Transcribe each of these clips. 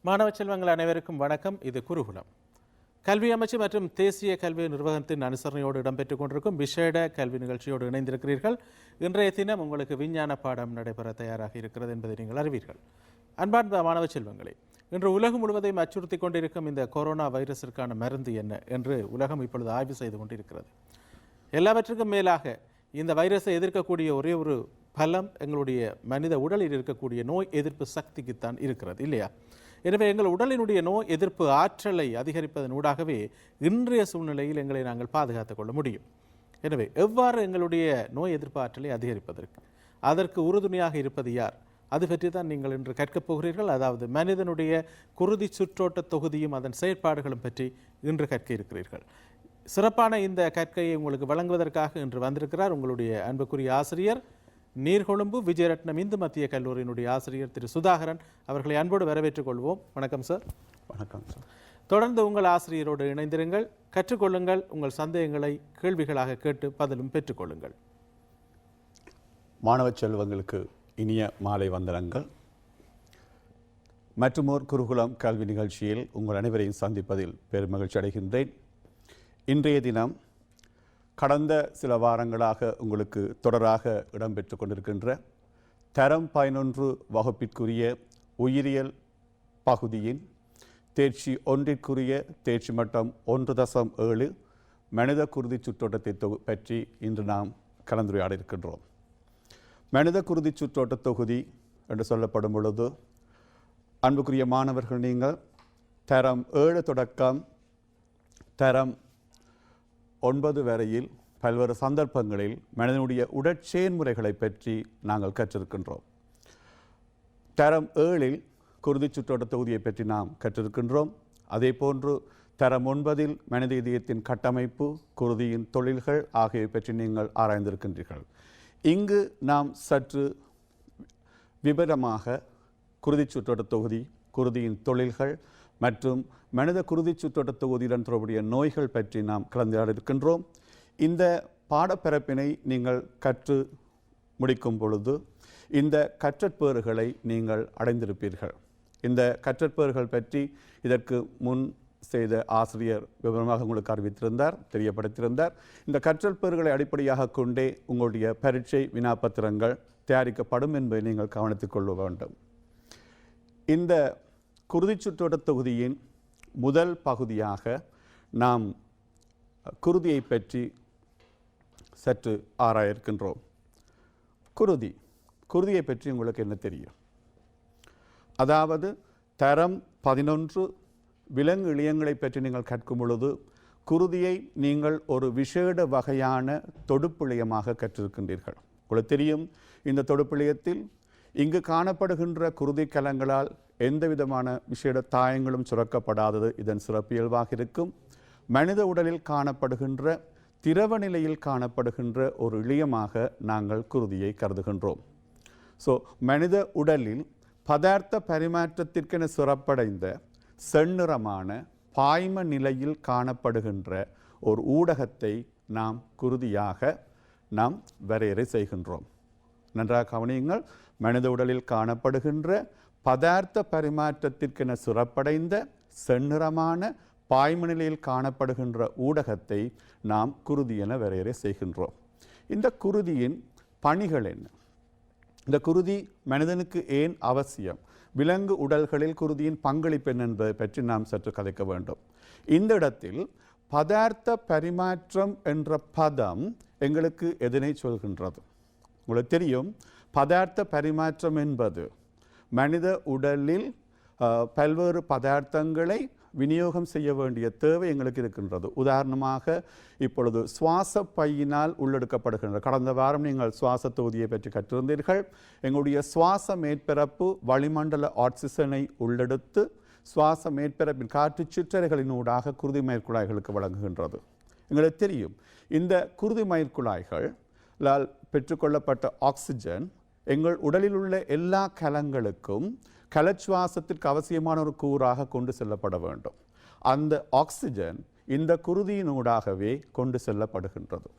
மாணவ செல்வங்கள் அனைவருக்கும் வணக்கம். இது குருகுலம். கல்வி அமைச்சு மற்றும் தேசிய கல்வி நிர்வாகத்தின் அனுசரணையோடு இடம்பெற்றுக் கொண்டிருக்கும் விசேட கல்வி நிகழ்ச்சியோடு இணைந்திருக்கிறீர்கள். இன்றைய தினம் உங்களுக்கு விஞ்ஞான பாடம் நடைபெற தயாராக இருக்கிறது என்பதை நீங்கள் அறிவீர்கள். அன்பார்ந்த மாணவ செல்வங்களே, இன்று உலகம் முழுவதையும் அச்சுறுத்தி கொண்டிருக்கும் இந்த கொரோனா வைரஸிற்கான மருந்து என்ன என்று உலகம் இப்பொழுது ஆய்வு செய்து கொண்டிருக்கிறது. எல்லாவற்றுக்கும் மேலாக இந்த வைரஸை எதிர்க்கக்கூடிய ஒரே ஒரு பலம் எங்களுடைய மனித உடலில் இருக்கக்கூடிய நோய் எதிர்ப்பு சக்திக்குத்தான் இருக்கிறது, இல்லையா? எனவே எங்கள் உடலினுடைய நோய் எதிர்ப்பு ஆற்றலை அதிகரிப்பதன் ஊடாகவே இன்றைய சூழ்நிலையில் எங்களை நாங்கள் பாதுகாத்துக் கொள்ள முடியும். எனவே எவ்வாறு எங்களுடைய நோய் எதிர்ப்பு ஆற்றலை அதற்கு உறுதுணையாக இருப்பது யார்? அது பற்றி தான் நீங்கள் இன்று கற்கப் போகிறீர்கள். அதாவது மனிதனுடைய குருதி சுற்றோட்ட தொகுதியும் அதன் செயற்பாடுகளும் பற்றி இன்று கற்க இருக்கிறீர்கள். சிறப்பான இந்த கற்கையை உங்களுக்கு வழங்குவதற்காக இன்று வந்திருக்கிறார் உங்களுடைய அன்புக்குரிய ஆசிரியர், நீர்கொழும்பு விஜயரட்னம் இந்து மத்திய கல்லூரியினுடைய ஆசிரியர் திரு சுதாகரன். அவர்களை அன்போடு வரவேற்றுக் கொள்வோம். வணக்கம் சார். வணக்கம் சார். தொடர்ந்து உங்கள் ஆசிரியரோடு இணைந்திருங்கள், கற்றுக்கொள்ளுங்கள், உங்கள் சந்தேகங்களை கேள்விகளாக கேட்டு பதிலும் பெற்றுக்கொள்ளுங்கள். மாணவ செல்வங்களுக்கு இனிய மாலை வந்தனங்கள். மற்றுமோர் குருகுலம் கல்வி நிகழ்ச்சியில் உங்கள் அனைவரையும் சந்திப்பதில் பெருமகிழ்ச்சி அடைகின்றேன். இன்றைய தினம் கடந்த சில வாரங்களாக உங்களுக்கு தொடராக இடம்பெற்று கொண்டிருக்கின்ற தரம் 11 வகுப்பிற்குரிய உயிரியல் பகுதியின் தேர்ச்சி ஒன்றிற்குரிய தேர்ச்சி மட்டம் 1.7 மனித குருதி சுற்றோட்டத்தை பற்றி இன்று நாம் கலந்துரையாட இருக்கின்றோம். மனித குருதி சுற்றோட்ட தொகுதி என்று சொல்லப்படும் பொழுது, அன்புக்குரிய மாணவர்கள், நீங்கள் தரம் 7 தொடக்கம் தரம் 9 வரையில் பல்வேறு சந்தர்ப்பங்களில் மனிதனுடைய உடற்செயன்முறைகளை பற்றி நாங்கள் கற்றிருக்கின்றோம். தரம் 7 குருதி சுற்றோட்ட தொகுதியை பற்றி நாம் கற்றிருக்கின்றோம். அதே போன்று தரம் 9 மனித இதயத்தின் கட்டமைப்பு, குருதியின் தொழில்கள் ஆகியவை பற்றி நீங்கள் ஆராய்ந்திருக்கின்றீர்கள். இங்கு நாம் சற்று விபரமாக குருதி சுற்றோட்ட தொகுதி, குருதியின் தொழில்கள் மற்றும் மனித குருதி சுற்றோட்ட தொகுதியுடன் தொடர்புடைய நோய்கள் பற்றி நாம் கலந்துரையாட இருக்கின்றோம். இந்த பாடப்பரப்பினை நீங்கள் கற்று முடிக்கும் பொழுது இந்த கற்றற்பேறுகளை நீங்கள் அடைந்திருப்பீர்கள். இந்த கற்றற்பேறுகள் பற்றி இதற்கு முன் செய்த ஆசிரியர் விவரமாக உங்களுக்கு அறிவித்திருந்தார், தெரியப்படுத்தியிருந்தார். இந்த கற்றற்பேறுகளை அடிப்படையாக கொண்டே உங்களுடைய பரீட்சை வினாப்பத்திரங்கள் தயாரிக்கப்படும் என்பதை நீங்கள் கவனித்துக் கொள்ள வேண்டும். இந்த குருதி சுற்றோட்ட தொகுதியின் முதல் பகுதியாக நாம் குருதியை பற்றி சற்று ஆராய இருக்கின்றோம். குருதியை பற்றி உங்களுக்கு என்ன தெரியும்? அதாவது தரம் 11 விலங்கு இழையங்களை பற்றி நீங்கள் கற்கும் பொழுது குருதியை நீங்கள் ஒரு விசேட வகையான தொடுப்பிழையமாக கற்றிருக்கின்றீர்கள். உங்களுக்கு தெரியும், இந்த தொடுப்பிழையத்தில் இங்கு காணப்படுகின்ற குருதி கலங்களால் எந்த விதமான விசேட தாயங்களும் சுரக்கப்படாதது இதன் சிறப்பியல்பாக இருக்கும். மனித உடலில் காணப்படுகின்ற திரவ நிலையில் காணப்படுகின்ற ஒரு இழையமாக நாங்கள் குருதியை கருதுகின்றோம். ஸோ மனித உடலில் பதார்த்த பரிமாற்றத்திற்கென சிறப்படைந்த செந்நிறமான பாய்ம நிலையில் காணப்படுகின்ற ஒரு ஊடகத்தை நாம் குருதியாக நாம் வரையறை செய்கின்றோம். நன்றாக கவனியுங்கள். மனித உடலில் காணப்படுகின்ற பதார்த்த பரிமாற்றத்திற்கென சிறப்படைந்த செந்நிறமான பாய்ம நிலையில் காணப்படுகின்ற ஊடகத்தை நாம் குருதி என வரையறை செய்கின்றோம். இந்த குருதியின் பணிகள் என்ன? இந்த குருதி மனிதனுக்கு ஏன் அவசியம்? விலங்கு உடல்களில் குருதியின் பங்களிப்பு என்ன என்பதை பற்றி நாம் சற்று கதைக்க வேண்டும். இந்த இடத்தில் பதார்த்த பரிமாற்றம் என்ற பதம் எங்களுக்கு எதனை சொல்கின்றது? உங்களுக்கு தெரியும், பதார்த்த பரிமாற்றம் என்பது மனித உடலில் பல்வேறு பதார்த்தங்களை விநியோகம் செய்ய வேண்டிய தேவை எங்களுக்கு இருக்கின்றது. உதாரணமாக இப்பொழுது சுவாச பையினால் உள்ளெடுக்கப்படுகின்ற, கடந்த வாரம் நீங்கள் சுவாச தொகுதியை பற்றி கற்றிருந்தீர்கள். எங்களுடைய சுவாச மேற்பரப்பு வளிமண்டல ஆக்சிஜனை உள்ளெடுத்து சுவாச மேற்பரப்பின் காற்று சிற்றறைகளினூடாக குருதி மயிர்குழாய்களுக்கு வழங்குகின்றது. எங்களுக்கு தெரியும், இந்த குருதி மயிர்குழாய்களால் பெற்றுக்கொள்ளப்பட்ட ஆக்சிஜன் எங்கள் உடலில் உள்ள எல்லா கலங்களுக்கும் கலச்சுவாசத்திற்கு அவசியமான ஒரு கூறாக கொண்டு செல்லப்பட வேண்டும். அந்த ஆக்சிஜன் இந்த குருதியினூடாகவே கொண்டு செல்லப்படுகின்றது.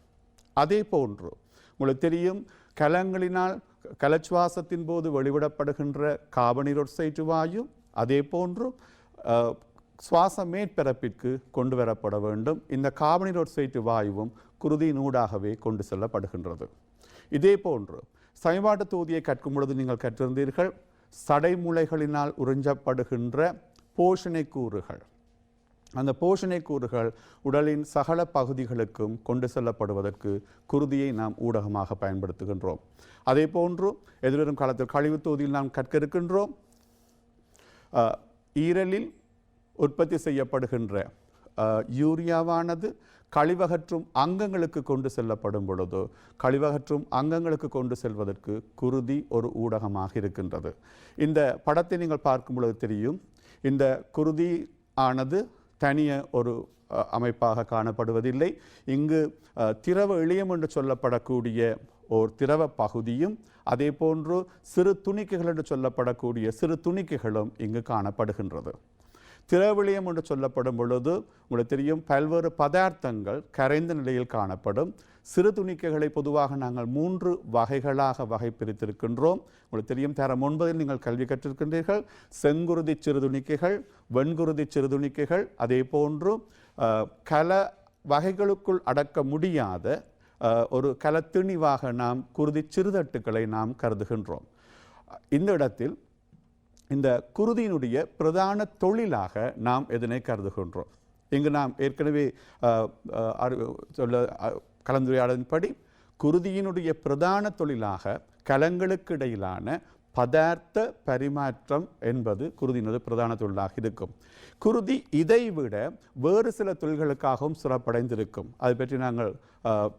அதே போன்று உங்களுக்கு தெரியும், கலங்களினால் கலச்சுவாசத்தின் போது வெளிவிடப்படுகின்ற கார்பனீரொட்சைட்டு வாயு அதே போன்று சுவாச மேற்பரப்பிற்கு கொண்டு வரப்பட வேண்டும். இந்த கார்பனீரொட்சைட்டு வாயுவும் குருதியினூடாகவே கொண்டு செல்லப்படுகின்றது. இதே போன்று சமபாட்டு தொகுதியை கற்கும் பொழுது நீங்கள் கற்றிருந்தீர்கள், சடைமுலைகளினால் உறிஞ்சப்படுகின்ற போஷணை கூறுகள். அந்த போஷணை கூறுகள் உடலின் சகல பகுதிகளுக்கும் கொண்டு செல்லப்படுவதற்கு குருதியை நாம் ஊடகமாக பயன்படுத்துகின்றோம். அதே போன்று எதிர்வரும் காலத்தில் கழிவு தொகுதியில் நாம் கற்க இருக்கின்றோம், ஈரலில் உற்பத்தி செய்யப்படுகின்ற யூரியாவானது கழிவகற்றும் அங்கங்களுக்கு கொண்டு செல்லப்படும் பொழுது கழிவகற்றும் அங்கங்களுக்கு கொண்டு செல்வதற்கு குருதி ஒரு ஊடகமாக இருக்கின்றது. இந்த படத்தை நீங்கள் பார்க்கும் பொழுது தெரியும், இந்த குருதி ஆனது தனிய ஒரு அமைப்பாக காணப்படுவதில்லை. இங்கு திரவ இழையம் என்று சொல்லப்படக்கூடிய ஓர் திரவ பகுதியும் அதே போன்று சிறு துணிக்கைகள் என்று சொல்லப்படக்கூடிய சிறு துணிக்கைகளும் இங்கு காணப்படுகின்றது. திரவிளியம் என்று சொல்லப்படும் பொழுது உங்களுக்கு தெரியும், பல்வேறு பதார்த்தங்கள் கரைந்த நிலையில் காணப்படும். சிறு துணிக்கைகளை பொதுவாக நாங்கள் 3 வகைகளாக வகை பிரித்திருக்கின்றோம். உங்களுக்கு தெரியும், தரம் 9 நீங்கள் கல்வி கற்றிருக்கின்றீர்கள். செங்குருதி சிறுதுணிக்கைகள், வெண்குருதி சிறுதுணிக்கைகள், அதே போன்று கல வகைகளுக்குள் அடக்க முடியாத ஒரு கலத்திணிவாக நாம் குருதி சிறுதட்டுக்களை நாம் கருதுகின்றோம். இந்த இடத்தில் இந்த குருதியினுடைய பிரதான தொழிலாக நாம் எதனை கருதுகின்றோம்? இங்கு நாம் ஏற்கனவே கலந்துரையாடலின்படி குருதியினுடைய பிரதான தொழிலாக கலங்களுக்கு இடையிலான பதார்த்த பரிமாற்றம் என்பது குருதியினுடைய பிரதான தொழிலாக இருக்கும். குருதி இதைவிட வேறு சில தொழில்களுக்காகவும் சிறப்படைந்திருக்கும். அதை பற்றி நாங்கள்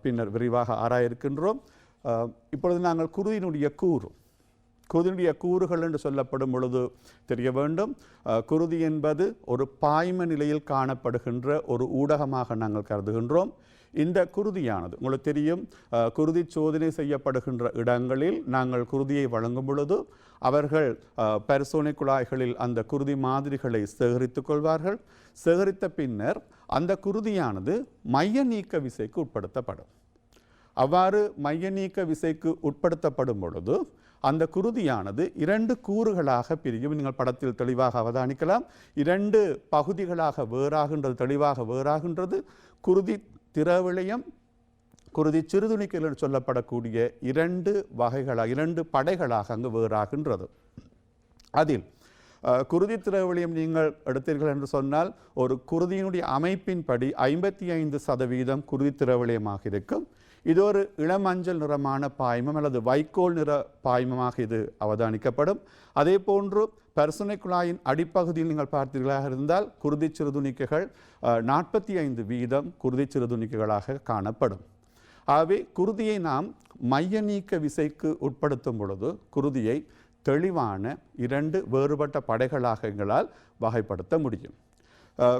பின்னர் விரிவாக ஆராய இருக்கின்றோம். இப்பொழுது நாங்கள் குருதியினுடைய கூறுகள் என்று சொல்லப்படும் பொழுது தெரிய வேண்டும், குருதி என்பது ஒரு பாய்ம நிலையில் காணப்படுகின்ற ஒரு ஊடகமாக நாங்கள் கருதுகின்றோம். இந்த குருதியானது உங்களுக்கு தெரியும், குருதி சோதனை செய்யப்படுகின்ற இடங்களில் நாங்கள் குருதியை வழங்கும் பொழுது அவர்கள் பரிசோதனை குழாய்களில் அந்த குருதி மாதிரிகளை சேகரித்துக் கொள்வார்கள். சேகரித்த பின்னர் அந்த குருதியானது மைய நீக்க விசைக்கு உட்படுத்தப்படும். அவ்வாறு மைய நீக்க விசைக்கு உட்படுத்தப்படும் பொழுது அந்த குருதியானது 2 கூறுகளாக பிரியும். நீங்கள் படத்தில் தெளிவாக அவதானிக்கலாம். 2 பகுதிகளாக தெளிவாக வேறாகின்றது. குருதி திரவிளையம், குருதி சிறுதுணிக்கைகள் என்று சொல்லப்படக்கூடிய 2 வகைகளாக 2 படைகளாக அங்கு வேறாகின்றது. அதில் குருதி திரவிளையம் நீங்கள் எடுத்தீர்கள் என்று சொன்னால் ஒரு குருதியினுடைய அமைப்பின்படி 55% குருதி திரவிளையமாக இருக்கும். இது ஒரு இளமஞ்சள் நிறமான பாய்மம் அல்லது வைக்கோல் நிற பாய்மமாக இது அவதானிக்கப்படும். அதே போன்று பரிசோதனை குழாயின் அடிப்பகுதியில் நீங்கள் பார்த்தீர்களாக இருந்தால் குருதி சிறுதுணிக்கைகள் 45% குருதி சிறுதுணிக்கைகளாக காணப்படும். ஆகவே குருதியை நாம் மைய நீக்க விசைக்கு உட்படுத்தும் பொழுது குருதியை தெளிவான 2 வேறுபட்ட படைகளாக எங்களால் வகைப்படுத்த முடியும்.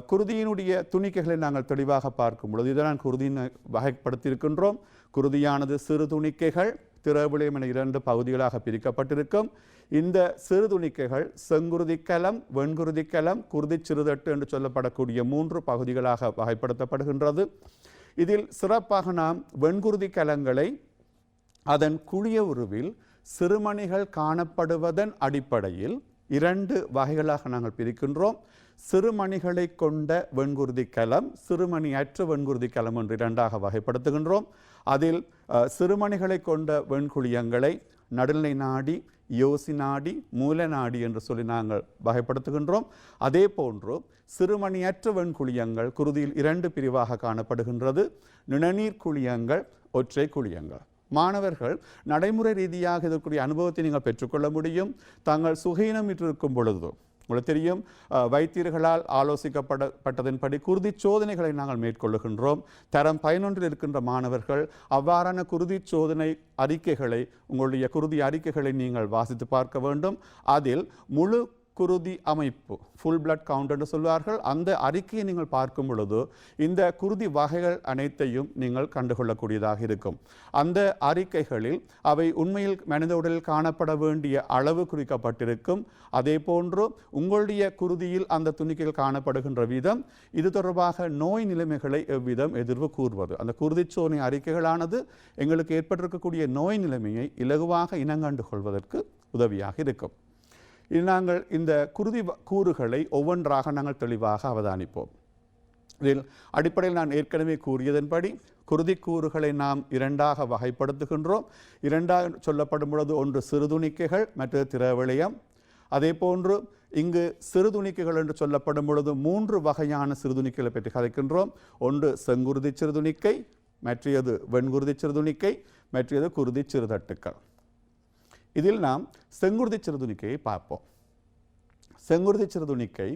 குருதியினுடைய துணிக்கைகளை நாங்கள் தெளிவாக பார்க்கும் பொழுது இதனால் குருதியினை வகைப்படுத்தியிருக்கின்றோம். குருதியானது சிறு துணிக்கைகள், திரவிளையம் என 2 பகுதிகளாக பிரிக்கப்பட்டிருக்கும். இந்த சிறு துணிக்கைகள் செங்குருதி கலம், வெண்குருதி கலம், குருதி சிறுதட்டு என்று சொல்லப்படக்கூடிய 3 பகுதிகளாக வகைப்படுத்தப்படுகின்றது. இதில் சிறப்பாக நாம் வெண்குருதி கலங்களை அதன் குழிய உருவில் சிறுமணிகள் காணப்படுவதன் அடிப்படையில் 2 வகைகளாக நாங்கள் பிரிக்கின்றோம். சிறுமணிகளை கொண்ட வெண்குருதி கலம், சிறுமணியற்ற வெண்குருதி கலம் என்று 2ஆக வகைப்படுத்துகின்றோம். அதில் சிறுமணிகளை கொண்ட வெண்குழியங்களை நடுநிலை நாடி, யோசி நாடி, மூல நாடி என்று சொல்லி நாங்கள் வகைப்படுத்துகின்றோம். அதே போன்று சிறுமணியற்ற வெண்குழியங்கள் குருதியில் 2 பிரிவாக காணப்படுகின்றது. நிணநீர் குழியங்கள், ஒற்றை குழியங்கள். மாணவர்கள் நடைமுறை ரீதியாக இதற்குரிய அனுபவத்தை நீங்கள் பெற்றுக்கொள்ள முடியும். தாங்கள் சுகீனம் இருக்கும் பொழுது உங்களுக்கு தெரியும், வைத்தியர்களால் ஆலோசிக்கப்பட்டதன்படி குருதி சோதனைகளை நாங்கள் மேற்கொள்ளுகின்றோம். தரம் 11 இருக்கின்ற மாணவர்கள் அவ்வாறான குருதி சோதனை அறிக்கைகளை, உங்களுடைய குருதி அறிக்கைகளை நீங்கள் வாசித்து பார்க்க வேண்டும். அதில் முழு குருதி அமைப்பு, ஃபுல் பிளட் கவுண்ட் என்று சொல்வார்கள், அந்த அறிக்கையை நீங்கள் பார்க்கும் பொழுது இந்த குருதி வகைகள் அனைத்தையும் நீங்கள் கண்டுகொள்ளக்கூடியதாக இருக்கும். அந்த அறிக்கைகளில் அவை உண்மையில் மனித உடலில் காணப்பட வேண்டிய அளவு குறிக்கப்பட்டிருக்கும். அதே போன்று உங்களுடைய குருதியில் அந்த துணிக்கைகள் காணப்படுகின்ற விதம், இது தொடர்பாக நோய் நிலைமைகளை எவ்விதம் எதிர்வு கூறுவது, அந்த குருதி சோதனை அறிக்கைகளானது எங்களுக்கு ஏற்பட்டிருக்கக்கூடிய நோய் நிலைமையை இலகுவாக இனங்கண்டு கொள்வதற்கு உதவியாக இருக்கும். நாங்கள் இந்த குருதி கூறுகளை ஒவ்வொன்றாக நாங்கள் தெளிவாக அவதானிப்போம். இதில் அடிப்படையில் நான் ஏற்கனவே கூறியதன்படி குருதி கூறுகளை நாம் இரண்டாக வகைப்படுத்துகின்றோம். இரண்டாக சொல்லப்படும் பொழுது ஒன்று சிறுதுணிக்கைகள், மற்றது திரவிளையம். அதே போன்று இங்கு சிறுதுணிக்கைகள் என்று சொல்லப்படும் பொழுது 3 வகையான சிறுதுணிக்கைகளை பற்றி கதைக்கின்றோம். ஒன்று செங்குருதி சிறுதுணிக்கை, மற்றது வெண்குருதி சிறுதுணிக்கை, மற்றது குருதி சிறுதட்டுக்கள். இதில் நாம் செங்குருதி சிறுதுணிக்கையை பார்ப்போம். செங்குருதி சிறுதுணிக்கை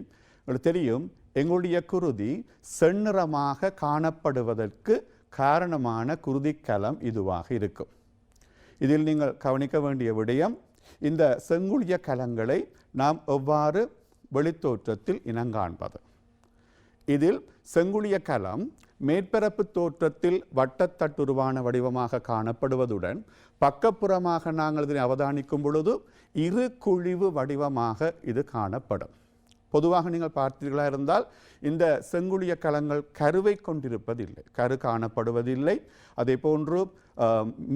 உங்களுக்கு தெரியும், எங்களுடைய குருதி செந்நிறமாக காணப்படுவதற்கு காரணமான குருதிக்கலம் இதுவாக இருக்கும். இதில் நீங்கள் கவனிக்க வேண்டிய விடயம், இந்த செங்குழிய கலங்களை நாம் எவ்வாறு வெளித்தோற்றத்தில் இனங்காண்பது. இதில் செங்குழிய கலம் மேற்பரப்பு தோற்றத்தில் வட்டத்தட்டுருவான வடிவமாக காணப்படுவதுடன் பக்கப்புறமாக நாங்கள் இதனை அவதானிக்கும் பொழுது இரு குழிவு வடிவமாக இது காணப்படும். பொதுவாக நீங்கள் பார்த்தீர்களாக இருந்தால் இந்த செங்குழிய கலங்கள் கருவை கொண்டிருப்பதில்லை, கரு காணப்படுவதில்லை. அதே போன்று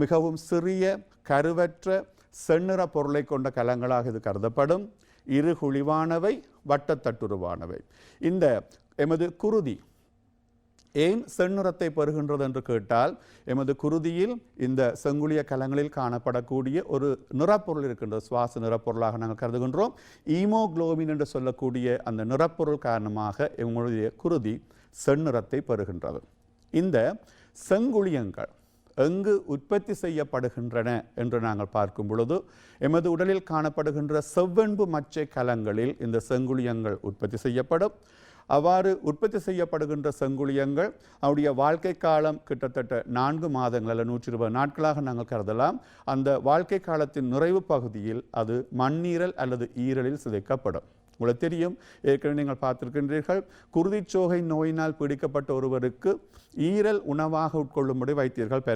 மிகவும் சிறிய கருவற்ற செந்நிற பொருளை கொண்ட கலங்களாக இது கருதப்படும். இரு குழிவானவை, வட்டத்தட்டுருவானவை. இந்த எமது குருதி ஏன் செந்நிறத்தை பெறுகின்றது என்று கேட்டால், எமது குருதியில் இந்த செங்குழிய கலங்களில் காணப்படக்கூடிய ஒரு நிறப்பொருள் இருக்கின்றது, சுவாச நிறப்பொருளாக நாங்கள் கருதுகின்றோம். ஈமோகுளோபின் என்று சொல்லக்கூடிய அந்த நிறப்பொருள் காரணமாக எங்களுடைய குருதி செந்நிறத்தை பெறுகின்றது. இந்த செங்குழியங்கள் எங்கு உற்பத்தி செய்யப்படுகின்றன என்று நாங்கள் பார்க்கும் பொழுது, எமது உடலில் காணப்படுகின்ற செவ்வெண்பு மச்சை கலங்களில் இந்த செங்குழியங்கள் உற்பத்தி செய்யப்படும். அவ்வாறு உற்பத்தி செய்யப்படுகின்ற செங்குழியங்கள் அவருடைய வாழ்க்கை காலம் கிட்டத்தட்ட 4 மாதங்கள் அல்ல 120 நாட்களாக நாங்கள் கருதலாம். அந்த வாழ்க்கை காலத்தின் நிறைவு பகுதியில் அது மண்ணீரல் அல்லது ஈரலில் சிதைக்கப்படும். உங்களுக்கு தெரியும், ஏற்கனவே நீங்கள் பார்த்திருக்கின்றீர்கள், குருதிச்சோகை நோயினால் பீடிக்கப்பட்ட ஒருவருக்கு ஈரல் உணவாக உட்கொள்ளும்படி வைத்தியர்கள்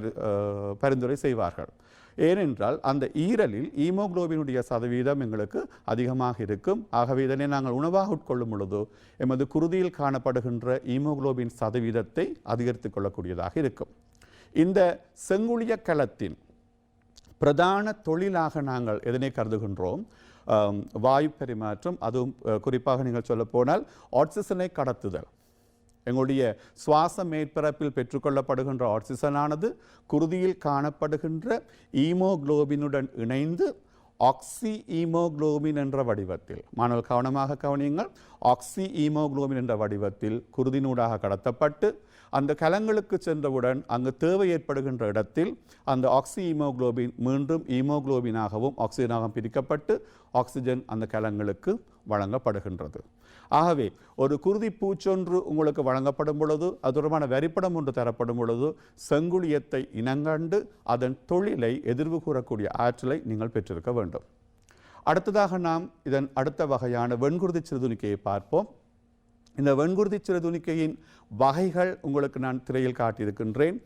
பரிந்துரை செய்வார்கள். ஏனென்றால் அந்த ஈரலில் ஈமோகுளோபினுடைய சதவீதம் எங்களுக்கு அதிகமாக இருக்கும். ஆகவே இதனை நாங்கள் உணவாக உட்கொள்ளும் பொழுது எமது குருதியில் காணப்படுகின்ற ஈமோகுளோபின் சதவீதத்தை அதிகரித்துக் கொள்ளக்கூடியதாக இருக்கும். இந்த செங்குழிய கலத்தின் பிரதான தொழிலாக நாங்கள் எதனை கருதுகின்றோம்? வாயு பரிமாற்றம். அதுவும் குறிப்பாக நீங்கள் சொல்ல போனால் ஆக்சிஜனை கடத்துதல். எங்களுடைய சுவாச மேற்பரப்பில் பெற்றுக்கொள்ளப்படுகின்ற ஆக்சிஜனானது குருதியில் காணப்படுகின்ற ஈமோகுளோபினுடன் இணைந்து ஆக்சி ஈமோகுளோபின் என்ற வடிவத்தில், மாணவர்கள் கவனமாக கவனியுங்கள், ஆக்சி ஈமோகுளோபின் என்ற வடிவத்தில் குருதினூடாக கடத்தப்பட்டு அந்த கலங்களுக்கு சென்றவுடன் அங்கு தேவை ஏற்படுகின்ற இடத்தில் அந்த ஆக்சி ஈமோகுளோபின் மீண்டும் ஈமோகுளோபினாகவும் ஆக்சிஜனாகவும் பிரிக்கப்பட்டு ஆக்சிஜன் அந்த கலங்களுக்கு வழங்கப்படுகின்றது. ஆகவே ஒரு குருதி பூச்சொன்று உங்களுக்கு வழங்கப்படும் பொழுது, அது தொடர்பான வரிப்படம் ஒன்று தரப்படும் பொழுது, செங்குழியத்தை இனங்கண்டு அதன் தொழிலை எதிர்வு கூறக்கூடிய ஆற்றலை நீங்கள் பெற்றிருக்க வேண்டும். அடுத்ததாக நாம் இதன் அடுத்த வகையான வெண்குருதி சிறுதுணிக்கையை பார்ப்போம். இந்த வெண்குருதி சிறுதுணிக்கையின் வகைகள் உங்களுக்கு நான் திரையில் காட்டியிருக்கின்றேன்.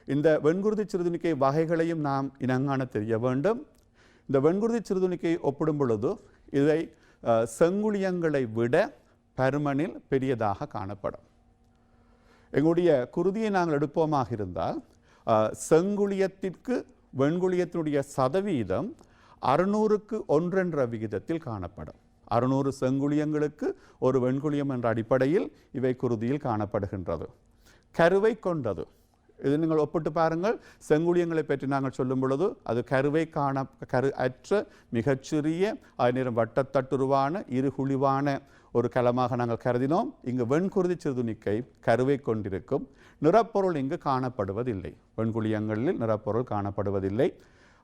இந்த வெண்குருதி சிறுதுணிக்கை வகைகளையும் நாம் இனங்காண தெரிய வேண்டும். இந்த வெண்குருதி சிறுதுணிக்கையை ஒப்பிடும் பொழுது இதை செங்குழியங்களை விட பருமனில் பெரியதாக காணப்படும். எங்களுடைய குருதியை நாங்கள் எடுப்போமாக இருந்தால் செங்குழியத்திற்கு வெண்குழியத்தினுடைய சதவீதம் 600க்கு 1 என்ற விகிதத்தில் காணப்படும். 600 செங்குழியங்களுக்கு ஒரு வெண்குழியம் என்ற அடிப்படையில் இவை குருதியில் காணப்படுகின்றது. கருவை கொண்டது. இது நீங்கள் ஒப்பிட்டு பாருங்கள். செங்குழியங்களை பற்றி நாங்கள் சொல்லும் பொழுது அது கரு அற்ற மிகச்சிறிய நேரம் வட்டத்தட்டுருவான இருகுழிவான ஒரு கலமாக நாங்கள் கருதினோம். இங்கு வெண்குருதி சிறுதுணிக்கை கருவை கொண்டிருக்கும். நிறப்பொருள் இங்கு காணப்படுவதில்லை. வெண்குழியங்களில் நிறப்பொருள் காணப்படுவதில்லை.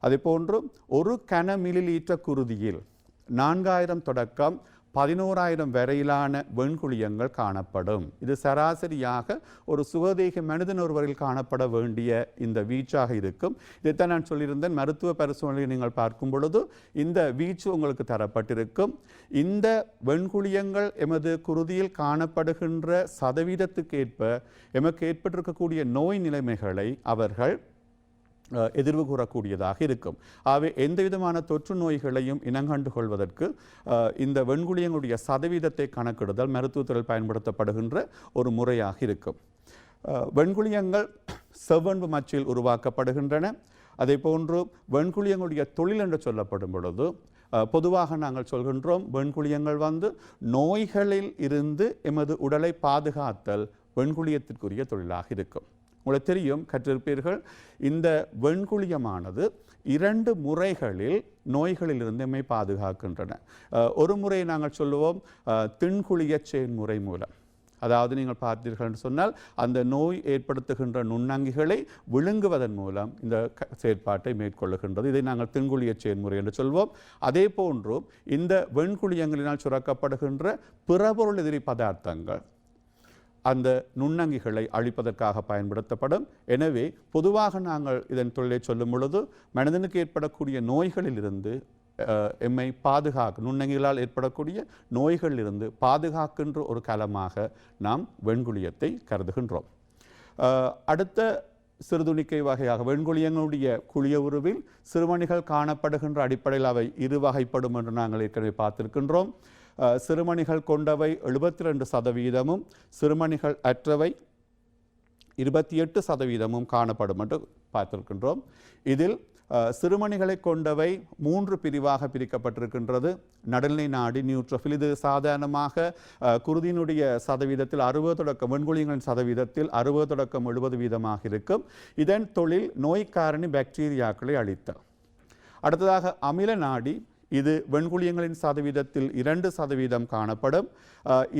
அதே போன்று 1 கன மில்லிலீட்டர் குருதியில் 4000 தொடக்கம் 11000 வரையிலான வெண்குழியங்கள் காணப்படும். இது சராசரியாக ஒரு சுகதேக மனிதன் ஒருவரில் காணப்பட வேண்டிய இந்த வீச்சாக இருக்கும். இதைத்தான் நான் சொல்லியிருந்தேன், மருத்துவ பரிசோதனையை நீங்கள் பார்க்கும் பொழுது இந்த வீச்சு உங்களுக்கு தரப்பட்டிருக்கும். இந்த வெண்குழியங்கள் எமது குருதியில் காணப்படுகின்ற சதவீதத்துக்கு ஏற்ப எமக்கு ஏற்பட்டிருக்கக்கூடிய நோய் நிலைமைகளை அவர்கள் எதிர்வு கூறக்கூடியதாக இருக்கும். ஆகவே எந்த விதமான தொற்று நோய்களையும் இனங்கண்டு கொள்வதற்கு இந்த வெண்குழியங்களுடைய சதவீதத்தை கணக்கிடுதல் மருத்துவத்துறையில் பயன்படுத்தப்படுகின்ற ஒரு முறையாக இருக்கும். வெண்குழியங்கள் செவ்வன்பு மச்சில் உருவாக்கப்படுகின்றன. அதே போன்று வெண்குழியங்களுடைய தொழில் என்று சொல்லப்படும் பொழுது பொதுவாக நாங்கள் சொல்கின்றோம் வெண்குழியங்கள் வந்து நோய்களில் இருந்து எமது உடலை பாதுகாத்தல் வெண்குழியத்திற்குரிய தொழிலாக இருக்கும். உங்களுக்கு தெரியும், கற்றிருப்பீர்கள், இந்த வெண்குழியமானது 2 முறைகளில் நோய்களிலிருந்து எம்மை பாதுகாக்கின்றன. ஒரு முறை நாங்கள் சொல்லுவோம் திண்குழிய செயன்முறை மூலம். அதாவது நீங்கள் பார்த்தீர்கள் என்று சொன்னால் அந்த நோய் ஏற்படுத்துகின்ற நுண்ணங்கிகளை விழுங்குவதன் மூலம் இந்த செயற்பாட்டை மேற்கொள்ளுகின்றது. இதை நாங்கள் திண்குழிய செயன்முறை என்று சொல்வோம். அதே போன்று இந்த வெண்குழியங்களினால் சுரக்கப்படுகின்ற பிறபொருள் எதிரி பதார்த்தங்கள் அந்த நுண்ணங்கிகளை அழிப்பதற்காக பயன்படுத்தப்படும். எனவே பொதுவாக நாங்கள் இதன் தொழிலை சொல்லும் பொழுது மனிதனுக்கு ஏற்படக்கூடிய நோய்களிலிருந்து எம்மை நுண்ணங்கிகளால் ஏற்படக்கூடிய நோய்களிலிருந்து பாதுகாக்கின்ற ஒரு கலமாக நாம் வெண்குழியத்தை கருதுகின்றோம். அடுத்த சிறுதுணிக்கை வகையாக வெண்குழியங்களுடைய குழிய உருவில் சிறுமணிகள் காணப்படுகின்ற அடிப்படையில் அவை 2 வகைப்படும் என்று நாங்கள் ஏற்கனவே பார்த்திருக்கின்றோம். சிறுமணிகள் கொண்டவை 72%, சிறுமணிகள் அற்றவை 28% காணப்படும் என்று பார்த்திருக்கின்றோம். இதில் சிறுமணிகளை கொண்டவை 3 பிரிவாக பிரிக்கப்பட்டிருக்கின்றது. நடுநிலை நாடி நியூட்ரோஃபில், இது சாதாரணமாக குருதியினுடைய சதவீதத்தில் 60 வெண்குழியங்களின் சதவீதத்தில் 60-70% இருக்கும். இதன் தொழில் நோய்க்காரணி பாக்டீரியாக்களை அழித்தல். அடுத்ததாக அமில நாடி, இது வெண்குழியங்களின் சதவீதத்தில் 2% காணப்படும்.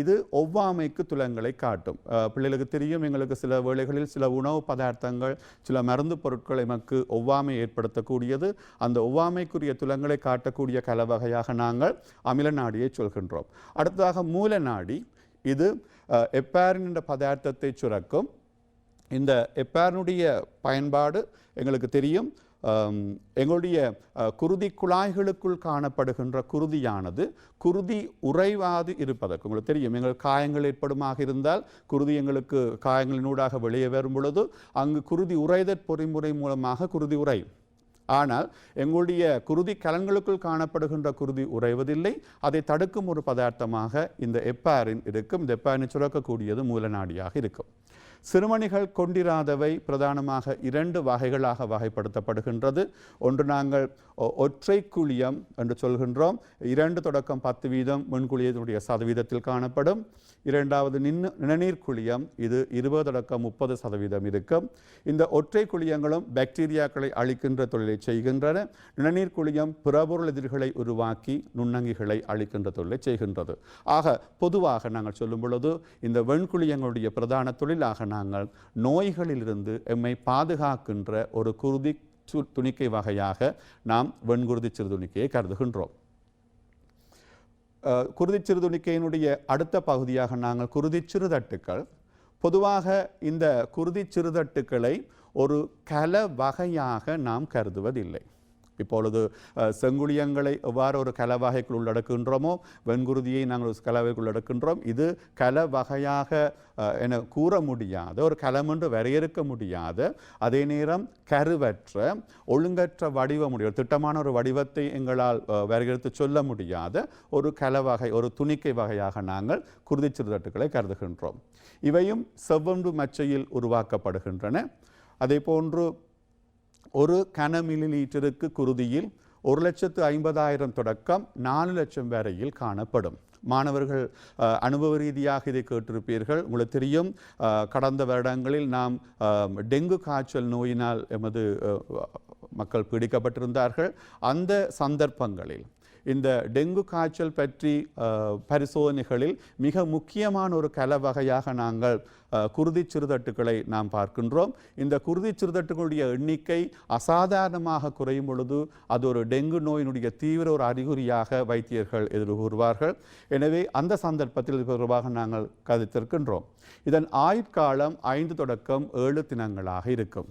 இது ஒவ்வாமைக்கு துலங்களை காட்டும். பிள்ளைகளுக்கு தெரியும், எங்களுக்கு சில வேளைகளில் சில உணவு பதார்த்தங்கள், சில மருந்து பொருட்கள் எமக்கு ஒவ்வாமை ஏற்படுத்தக்கூடியது. அந்த ஒவ்வாமைக்குரிய துலங்களை காட்டக்கூடிய கலவகையாக நாங்கள் அமில நாடியை சொல்கின்றோம். அடுத்ததாக மூல நாடி, இது எப்பாரின் என்ற பதார்த்தத்தை சுரக்கும். இந்த எப்பாரினுடைய பயன்பாடு எங்களுக்கு தெரியும். எங்களுடைய குருதி குழாய்களுக்குள் காணப்படுகின்ற குருதியானது குருதி உறைவாது இருப்பதற்கு, உங்களுக்கு தெரியும், எங்கள் காயங்கள் ஏற்படுமாக இருந்தால் குருதி எங்களுக்கு காயங்களினூடாக வெளியே வரும் பொழுது அங்கு குருதி உறைதற் பொறிமுறை மூலமாக குருதி உறையும். ஆனால் எங்களுடைய குருதி கலன்களுக்குள் காணப்படுகின்ற குருதி உறைவதில்லை. அதை தடுக்கும் ஒரு பதார்த்தமாக இந்த எப்பாரின் இருக்கும். இந்த எப்பாரின் சுரக்கக்கூடியது மூலநாடியாக இருக்கும். சிறுமணிகள் கொண்டிராதவை பிரதானமாக 2 வகைகளாக வகைப்படுத்தப்படுகின்றது. ஒன்று நாங்கள் ஒற்றை குழியம் என்று சொல்கின்றோம். 2-10% வெண்குழியத்தினுடைய சதவீதத்தில் காணப்படும். இரண்டாவது நிணநீர் குழியம், இது 20-30% இருக்கும். இந்த ஒற்றை குழியங்களும் பாக்டீரியாக்களை அழிக்கின்ற தொழிலை செய்கின்றன. நிணநீர் குழியம் பிறபொருள் எதிரிகளை உருவாக்கி நுண்ணங்கிகளை அழிக்கின்ற தொழிலை செய்கின்றது. ஆக பொதுவாக நாங்கள் சொல்லும் பொழுது இந்த வெண்குழியங்களுடைய பிரதான தொழிலாக நாங்கள் நோய்களிலிருந்து எம்மை பாதுகாக்கின்ற ஒரு குருதி துணிக்கை வகையாக நாம் வெண்குருதி சிறுதுணிக்கையை கருதுகின்றோம். குருதி சிறுதுணிக்கையினுடைய அடுத்த பகுதியாக நாங்கள் குருதி சிறுதட்டுக்கள். பொதுவாக இந்த குருதி சிறுதட்டுக்களை ஒரு கல வகையாக நாம் கருதுவதில்லை. இப்பொழுது செங்குழியங்களை எவ்வாறு ஒரு கல வகைக்குள் உள்ளடக்குகின்றோமோ வெண்குருதியை நாங்கள் ஒரு கலவைக்குள் உள்ளடக்கின்றோம். இது கல வகையாக என கூற முடியாத, ஒரு கலம் என்று வரையறுக்க முடியாத, அதே நேரம் கருவற்ற, ஒழுங்கற்ற வடிவமுடைய, ஒரு திட்டமான ஒரு வடிவத்தை எங்களால் வரையறுத்து சொல்ல முடியாத ஒரு கல வகை, ஒரு துணிக்கை வகையாக நாங்கள் குருதி சிறுதட்டுக்களை கருதுகின்றோம். இவையும் செவ்வொன்று மச்சையில் உருவாக்கப்படுகின்றன. அதே போன்று ஒரு கன மில்லிலீட்டருக்கு குருதியில் 1,50,000 தொடக்கம் 4 லட்சம் வரையில் காணப்படும். மாணவர்கள் அனுபவ ரீதியாக இதை கேட்டிருப்பீர்கள். உங்களுக்கு தெரியும், கடந்த வருடங்களில் நாம் டெங்கு காய்ச்சல் நோயினால் எமது மக்கள் பீடிக்கப்பட்டிருந்தார்கள். அந்த சந்தர்ப்பங்களில் இந்த டெங்கு காய்ச்சல் பற்றி பரிசோதனைகளில் மிக முக்கியமான ஒரு கல வகையாக நாங்கள் குருதி சிறுதட்டுக்களை நாம் பார்க்கின்றோம். இந்த குருதி சிறுதட்டுகளுடைய எண்ணிக்கை அசாதாரணமாக குறையும் பொழுது அது ஒரு டெங்கு நோயினுடைய தீவிர ஒரு அறிகுறியாக வைத்தியர்கள் எதிர்கூறுவார்கள். எனவே அந்த சந்தர்ப்பத்தில் தொடர்பாக நாங்கள் கருத்திருக்கின்றோம். இதன் ஆயுட்காலம் 5 தொடக்கம் 7 தினங்களாக இருக்கும்.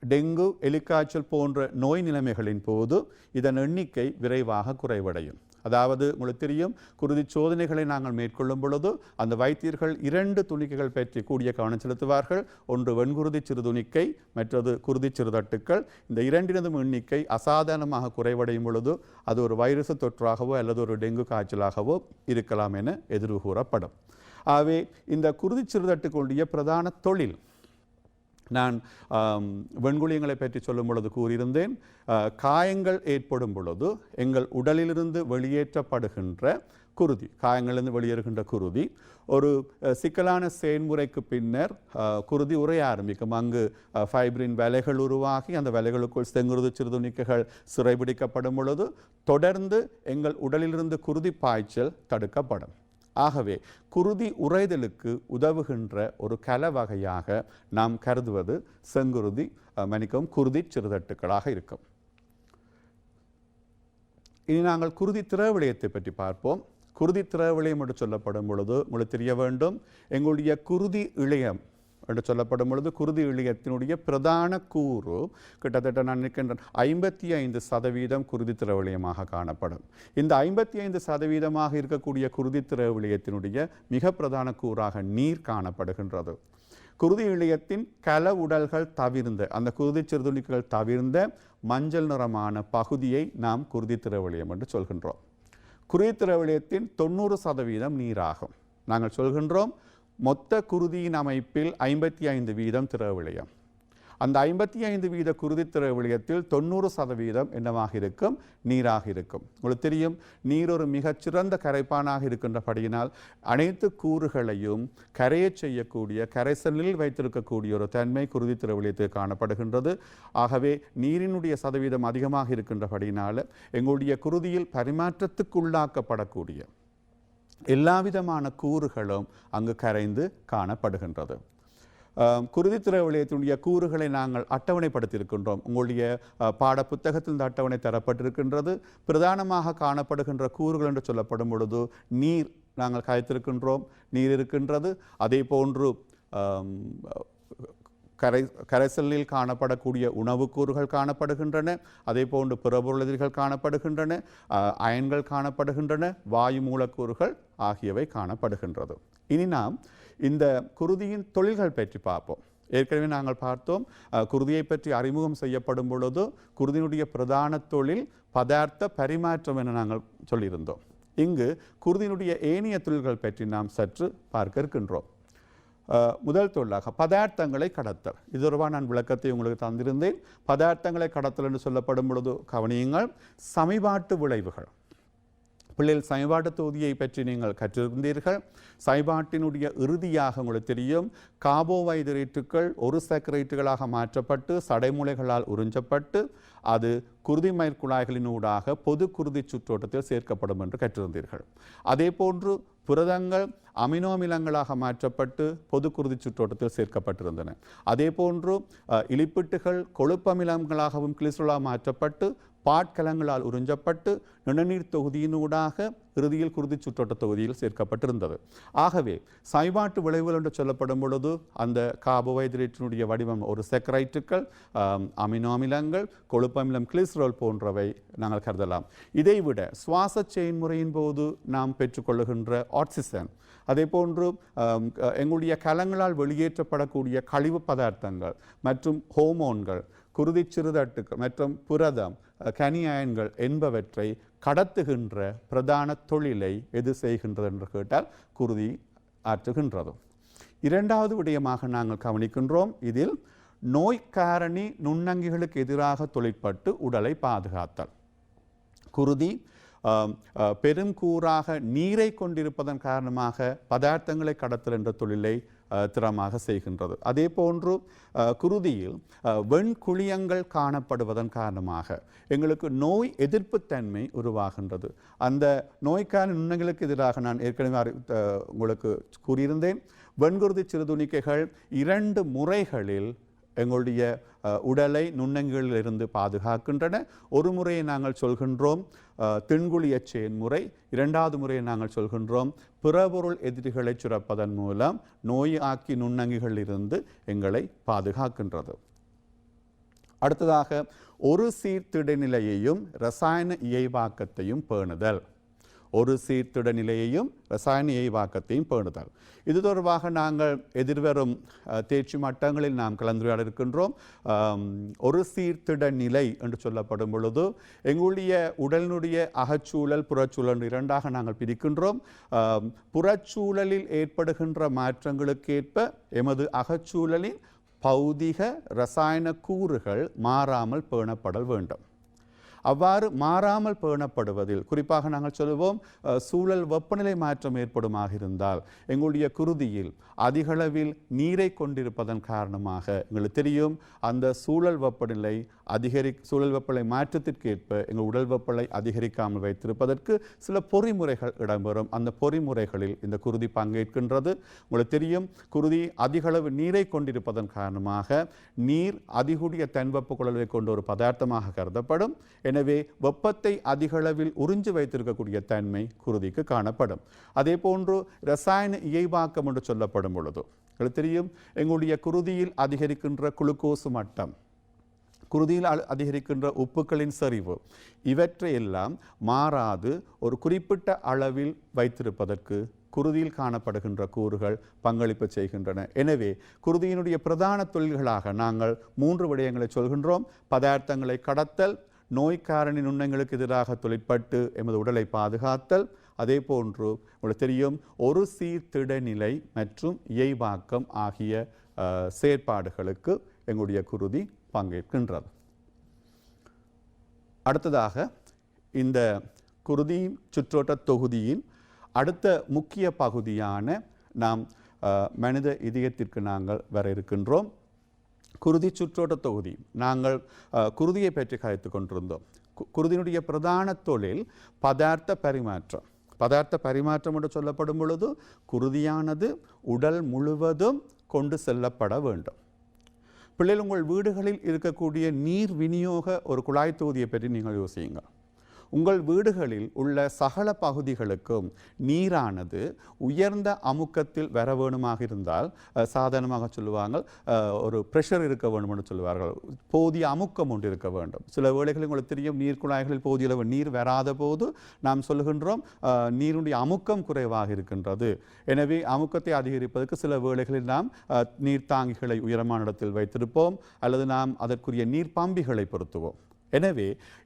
டெங்கு, எலிக்காய்ச்சல் போன்ற நோய் நிலைமைகளின் போது இதன் எண்ணிக்கை விரைவாக குறைவடையும். அதாவது உங்களுக்கு தெரியும், குருதி சோதனைகளை நாங்கள் மேற்கொள்ளும் பொழுது அந்த வைத்தியர்கள் 2 துணிக்கைகள் பற்றி கூடிய கவனம் செலுத்துவார்கள். ஒன்று வெண்குருதி சிறுதுணிக்கை, மற்றது குருதி சிறுதட்டுக்கள். இந்த 2 எண்ணிக்கை அசாதாரணமாக குறைவடையும் பொழுது அது ஒரு வைரஸ் தொற்றாகவோ அல்லது ஒரு டெங்கு காய்ச்சலாகவோ இருக்கலாம் என எதிர்கூறப்படும். ஆகவே இந்த குருதி சிறுதட்டுக்களுடைய பிரதான தொழில் நான் வெண்குழியங்களை பற்றி சொல்லும் பொழுது கூறியிருந்தேன், காயங்கள் ஏற்படும் பொழுது எங்கள் உடலிலிருந்து வெளியேற்றப்படுகின்ற குருதி, காயங்களிலிருந்து வெளியேறுகின்ற குருதி ஒரு சிக்கலான செயல்முறைக்கு பின்னர் குருதி உறைய ஆரம்பிக்கும். அங்கு ஃபைப்ரின் வலைகள் உருவாகி அந்த வலைகளுக்குள் செங்குருதி சிறுதுணிக்கைகள் சிறைபிடிக்கப்படும் பொழுது தொடர்ந்து எங்கள் உடலிலிருந்து குருதி பாய்ச்சல் தடுக்கப்படும். ஆகவே குருதி உறைதலுக்கு உதவுகின்ற ஒரு கல வகையாக நாம் கருதுவது செங்குருதி குருதி சிறுதட்டுக்களாக இருக்கும். இனி நாங்கள் குருதி திரவிளையத்தை பற்றி பார்ப்போம். குருதி திரவிளையம் என்று சொல்லப்படும் பொழுது உங்களுக்கு தெரிய வேண்டும், எங்களுடைய குருதி இழையம் என்று சொல்லப்படும் பொழுது குருதி இழையத்தினுடைய பிரதான கூறு கிட்டத்தட்ட நான் நினைக்கின்றேன் 55% குருதி திரவிளையமாக காணப்படும். இந்த 55% இருக்கக்கூடிய குருதி திரவிளையத்தினுடைய மிக பிரதான கூறாக நீர் காணப்படுகின்றது. குருதி இழையத்தின் கல உடல்கள் தவிர்ந்த, அந்த குருதி சிறுதுணிகள் தவிர்ந்த மஞ்சள் நிறமான பகுதியை நாம் குருதி திரவிளையம் என்று சொல்கின்றோம். குருதி திரவிளையத்தின் 90% நீராகும். நாங்கள் சொல்கின்றோம் மொத்த குருதியின் அமைப்பில் 55% திரவிளையம். அந்த 55% குருதி திரவிளையத்தில் 90% என்னவாக இருக்கும்? நீராக இருக்கும். உங்களுக்கு தெரியும், நீர் ஒரு மிகச்சிறந்த கரைப்பானாக இருக்கின்றபடியினால் அனைத்து கூறுகளையும் கரையச் செய்யக்கூடிய, கரைசலில் வைத்திருக்கக்கூடிய ஒரு தன்மை குருதி திரவிளையத்தில் காணப்படுகின்றது. ஆகவே நீரினுடைய சதவீதம் அதிகமாக இருக்கின்றபடியினால் எங்களுடைய குருதியில் பரிமாற்றத்துக்குள்ளாக்கப்படக்கூடிய எல்லாவிதமான கூறுகளும் அங்கு கரைந்து காணப்படுகின்றது. குருதி திரவிளையத்தினுடைய கூறுகளை நாங்கள் அட்டவணைப்படுத்தியிருக்கின்றோம். உங்களுடைய பாட புத்தகத்தில் இந்த அட்டவணை தரப்பட்டிருக்கின்றது. பிரதானமாக காணப்படுகின்ற கூறுகள் என்று சொல்லப்படும் பொழுது நீர் நாங்கள் காய்த்திருக்கின்றோம், நீர் இருக்கின்றது. அதே போன்று கரைசலில் காணப்படக்கூடிய உணவு கூறுகள் காணப்படுகின்றன. அதே போன்று பிறபொருளெதிர்கள் காணப்படுகின்றன, அயன்கள் காணப்படுகின்றன, வாயு மூலக்கூறுகள் ஆகியவை காணப்படுகின்றது. இனி நாம் இந்த குருதியின் தொழில்கள் பற்றி பார்ப்போம். ஏற்கனவே நாங்கள் பார்த்தோம், குருதியை பற்றி அறிமுகம் செய்யப்படும் பொழுது குருதியினுடைய பிரதான தொழில் பதார்த்த பரிமாற்றம் என நாங்கள் சொல்லியிருந்தோம். இங்கு குருதியினுடைய ஏனைய தொழில்கள் பற்றி நாம் சற்று பார்க்க இருக்கின்றோம். முதல் தொழிலாக பதார்த்தங்களை கடத்தல். இது தொடர்பாக நான் விளக்கத்தை உங்களுக்கு தந்திருந்தேன். பதார்த்தங்களை கடத்தல் என்று சொல்லப்படும் பொழுது கவனியுங்கள், சமிபாட்டு விளைவுகள். பிள்ளைகள் சமபாட்டு தொகுதியை பற்றி நீங்கள் கற்றிருந்தீர்கள். சமபாட்டினுடைய இறுதியாக உங்களுக்கு தெரியும், கார்போஹைட்ரேட்டுகள் ஒரு சாக்கரைட்டுகளாக மாற்றப்பட்டு சடைமூளைகளால் உறிஞ்சப்பட்டு அது குருதிமயிர் குழாய்களினூடாக பொது குருதி சுற்றோட்டத்தில் சேர்க்கப்படும் என்று கற்றிருந்தீர்கள். அதே போன்று புரதங்கள் அமினோ அமிலங்களாக மாற்றப்பட்டு பொது குருதி சுற்றோட்டத்தில் சேர்க்கப்பட்டிருந்தன. அதே போன்று இலிப்பிட்டுகள் கொழுப்பமிலங்களாகவும் கிளிசரலாக மாற்றப்பட்டு பாட்கலங்களால் உறிஞ்சப்பட்டு நிணநீர் தொகுதியினூடாக இறுதியில் குருதி சுற்றோட்ட தொகுதியில் சேர்க்கப்பட்டிருந்தது. ஆகவே சைபாட்டு விளைவுகள் என்று சொல்லப்படும் பொழுது அந்த கார்போஹைட்ரேட்டினுடைய வடிவம் ஒரு செக்கரைட்டுகள், அமினோ அமிலங்கள், கொழுப்பமிலம், கிளிசரால் போன்றவை நாங்கள் கருதலாம். இதைவிட சுவாச செயல்முறையின் போது நாம் பெற்றுக்கொள்ளுகின்ற ஆக்சிஜன், அதே போன்று எங்களுடைய கலங்களால் வெளியேற்றப்படக்கூடிய கழிவு பதார்த்தங்கள் மற்றும் ஹோமோன்கள், குருதி சிறுதட்டுகள் மற்றும் புரதம், கனியன்கள் என்பவற்றை கடத்துகின்ற பிரதான தொழிலை எது செய்கின்றது என்று கேட்டால் குருதி ஆற்றுகின்றது. இரண்டாவது விடயமாக நாங்கள் கவனிக்கின்றோம், இதில் நோய்க்காரணி நுண்ணங்கிகளுக்கு எதிராக தொழிற்பட்டு உடலை பாதுகாத்தல். குருதி பெரும் கூறாக நீரை கொண்டிருப்பதன் காரணமாக பதார்த்தங்களை கடத்தல் என்ற தொழிலை திறமாக செய்கின்றது. அதே போன்று குருதியில் வெண்குழியங்கள் காணப்படுவதன் காரணமாக எங்களுக்கு நோய் எதிர்ப்புத்தன்மை உருவாகின்றது. அந்த நோய்க்கான நுண்ணங்களுக்கு எதிராக நான் ஏற்கனவே உங்களுக்கு கூறியிருந்தேன், வெண்குருதி சிறுதுணிக்கைகள் 2 முறைகளில் எங்களுடைய உடலை நுண்ணங்கிகளிலிருந்து பாதுகாக்கின்றன. ஒரு முறையை நாங்கள் சொல்கின்றோம் திண்குழிய செயன்முறை, இரண்டாவது முறையை நாங்கள் சொல்கின்றோம் பிறபொருள் எதிரிகளை சுரப்பதன் மூலம் நோய் ஆக்கி நுண்ணங்கிகளிலிருந்து எங்களை பாதுகாக்கின்றது. அடுத்ததாக ஒரு சீர்திட நிலையையும் இரசாயன இயைவாக்கத்தையும் பேணுதல். ஒரு சீர்திட நிலையையும் இரசாயன இயைவாக்கத்தையும் பேணுதல். இது தொடர்பாக நாங்கள் எதிர்வரும் தேர்ச்சி மட்டங்களில் நாம் கலந்துரையாட இருக்கின்றோம். ஒரு சீர்திட நிலை என்று சொல்லப்படும் பொழுது எங்களுடைய உடலினுடைய அகச்சூழல் புறச்சூழல் இரண்டாக நாங்கள் பிரிக்கின்றோம். புறச்சூழலில் ஏற்படுகின்ற மாற்றங்களுக்கேற்ப எமது அகச்சூழலின் பௌதிக ரசாயன கூறுகள் மாறாமல் பேணப்படல் வேண்டும். அவ்வாறு மாறாமல் பேணப்படுவதில் குறிப்பாக நாங்கள் சொல்லுவோம் சூழல் வெப்பநிலை மாற்றம் ஏற்படுமாக இருந்தால் எங்களுடைய குருதியில் அதிகளவில் நீரை கொண்டிருப்பதன் காரணமாக எங்களுக்கு தெரியும் அந்த சூழல் வெப்பநிலை சூழல் வெப்பநிலை மாற்றத்திற்கு ஏற்ப எங்கள் உடல் வெப்பநிலை அதிகரிக்காமல் வைத்திருப்பதற்கு சில பொறிமுறைகள் இடம்பெறும். அந்த பொறிமுறைகளில் இந்த குருதி பங்கேற்கின்றது. உங்களுக்கு தெரியும் குருதி அதிகளவு நீரை கொண்டிருப்பதன் காரணமாக நீர் அதிகூடிய தன்வெப்ப குழலை கொண்ட ஒரு பதார்த்தமாக கருதப்படும். எனவே வெப்பத்தை அதிகளவில் உறிஞ்சு வைத்திருக்கக்கூடிய தன்மை குருதிக்கு காணப்படும். அதே போன்று ரசாயன இயைபாக்கம் என்று சொல்லப்படும் பொழுது உங்களுக்கு தெரியும் எங்களுடைய குருதியில் அதிகரிக்கின்ற குளுக்கோஸ் மட்டம், குருதியில் அதிகரிக்கின்ற உப்புக்களின் சரிவு, இவற்றையெல்லாம் மாறாது ஒரு குறிப்பிட்ட அளவில் வைத்திருப்பதற்கு குருதியில் காணப்படுகின்ற கூறுகள் பங்களிப்பு செய்கின்றன. எனவே குருதியினுடைய பிரதான தொழில்களாக நாங்கள் 3 விடயங்களை சொல்கின்றோம். பதார்த்தங்களை கடத்தல், நோய்க்காரணி நுண்ணங்களுக்கு எதிராக தொழிற்பட்டு எமது உடலை பாதுகாத்தல், அதே போன்று உங்களுக்கு தெரியும் ஒரு சீர்திடநிலை மற்றும் இயைபாக்கம் ஆகிய செயற்பாடுகளுக்கு எங்களுடைய குருதி பங்கேற்கின்றது. அடுத்ததாக இந்த குருதி சுற்றோட்ட தொகுதியின் அடுத்த முக்கிய பகுதியான நாம் மனித இதயத்திற்கு நாங்கள் வர இருக்கின்றோம். குருதி சுற்றோட்ட தொகுதி நாங்கள் குருதியை பற்றி கதைத்து கொண்டிருந்தோம். குருதியினுடைய பிரதான தொழில் பதார்த்த பரிமாற்றம். பதார்த்த பரிமாற்றம் என்று சொல்லப்படும் பொழுது குருதியானது உடல் முழுவதும் கொண்டு செல்லப்பட வேண்டும். பிள்ளைகள் உங்கள் வீடுகளில் இருக்கக்கூடிய நீர் விநியோக ஒரு குழாய் தொகுதியை பற்றி நீங்கள் யோசியுங்கள். உங்கள் வீடுகளில் உள்ள சகல பகுதிகளுக்கும் நீரானது உயர்ந்த அமுக்கத்தில் வர வேணுமாக இருந்தால் சாதாரணமாக சொல்லுவாங்க ஒரு ப்ரெஷர் இருக்க வேண்டும் என்று சொல்லுவார்கள். போதிய அமுக்கம் ஒன்று இருக்க வேண்டும். சில வேளைகளில் உங்களுக்கு தெரியும் நீர் குழாய்களில் போதிய அளவு நீர் வராத போது நாம் சொல்லுகின்றோம் நீருடைய அமுக்கம் குறைவாக இருக்கின்றது. எனவே அமுக்கத்தை அதிகரிப்பதற்கு சில வேளைகளில் நாம் நீர்த்தாங்கிகளை உயரமான இடத்தில் வைத்திருப்போம் அல்லது நாம் அதற்குரிய நீர் பம்பிகளை பொருத்துவோம். எனவே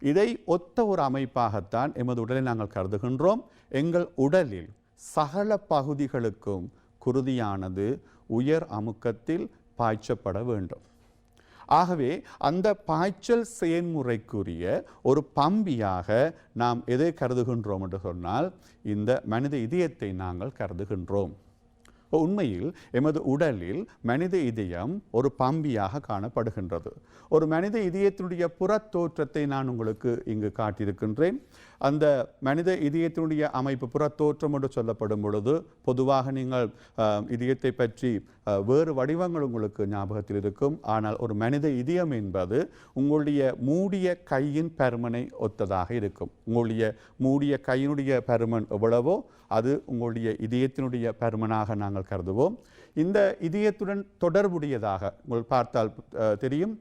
இதை ஒத்த ஒரு அமைப்பாகத்தான் எமது உடலை நாங்கள் கருதுகின்றோம். எங்கள் உடலில் சகல பகுதிகளுக்கும் குருதியானது உயர் அமுக்கத்தில் பாய்ச்சப்பட வேண்டும். ஆகவே அந்த பாய்ச்சல் செயல்முறைக்குரிய ஒரு பம்பியாக நாம் எதை கருதுகின்றோம் என்று சொன்னால் இந்த மனித இதயத்தை நாங்கள் கருதுகின்றோம். உண்மையில் எமது உடலில் மனித இதயம் ஒரு பம்பியாக காணப்படுகின்றது. ஒரு மனித இதயத்தினுடைய புறத்தோற்றத்தை நான் உங்களுக்கு இங்கு காட்டியிருக்கின்றேன். அந்த மனித இதயத்தினுடைய அமைப்பு புறத்தோற்றம் என்று சொல்லப்படும் பொழுது பொதுவாக நீங்கள் இதயத்தை பற்றி வேறு வடிவங்கள் உங்களுக்கு ஞாபகத்தில் இருக்கும். ஆனால் ஒரு மனித இதயம் என்பது உங்களுடைய மூடிய கையின் பருமனை ஒத்ததாக இருக்கும். உங்களுடைய மூடிய கையினுடைய பருமன் எவ்வளவோ அது உங்களுடைய இதயத்தினுடைய பருமனாக நாங்கள் கருதுவோம். இந்த இதயத்துடன் தொடர்புடையதாக உங்களுக்கு பார்த்தால் தெரியும்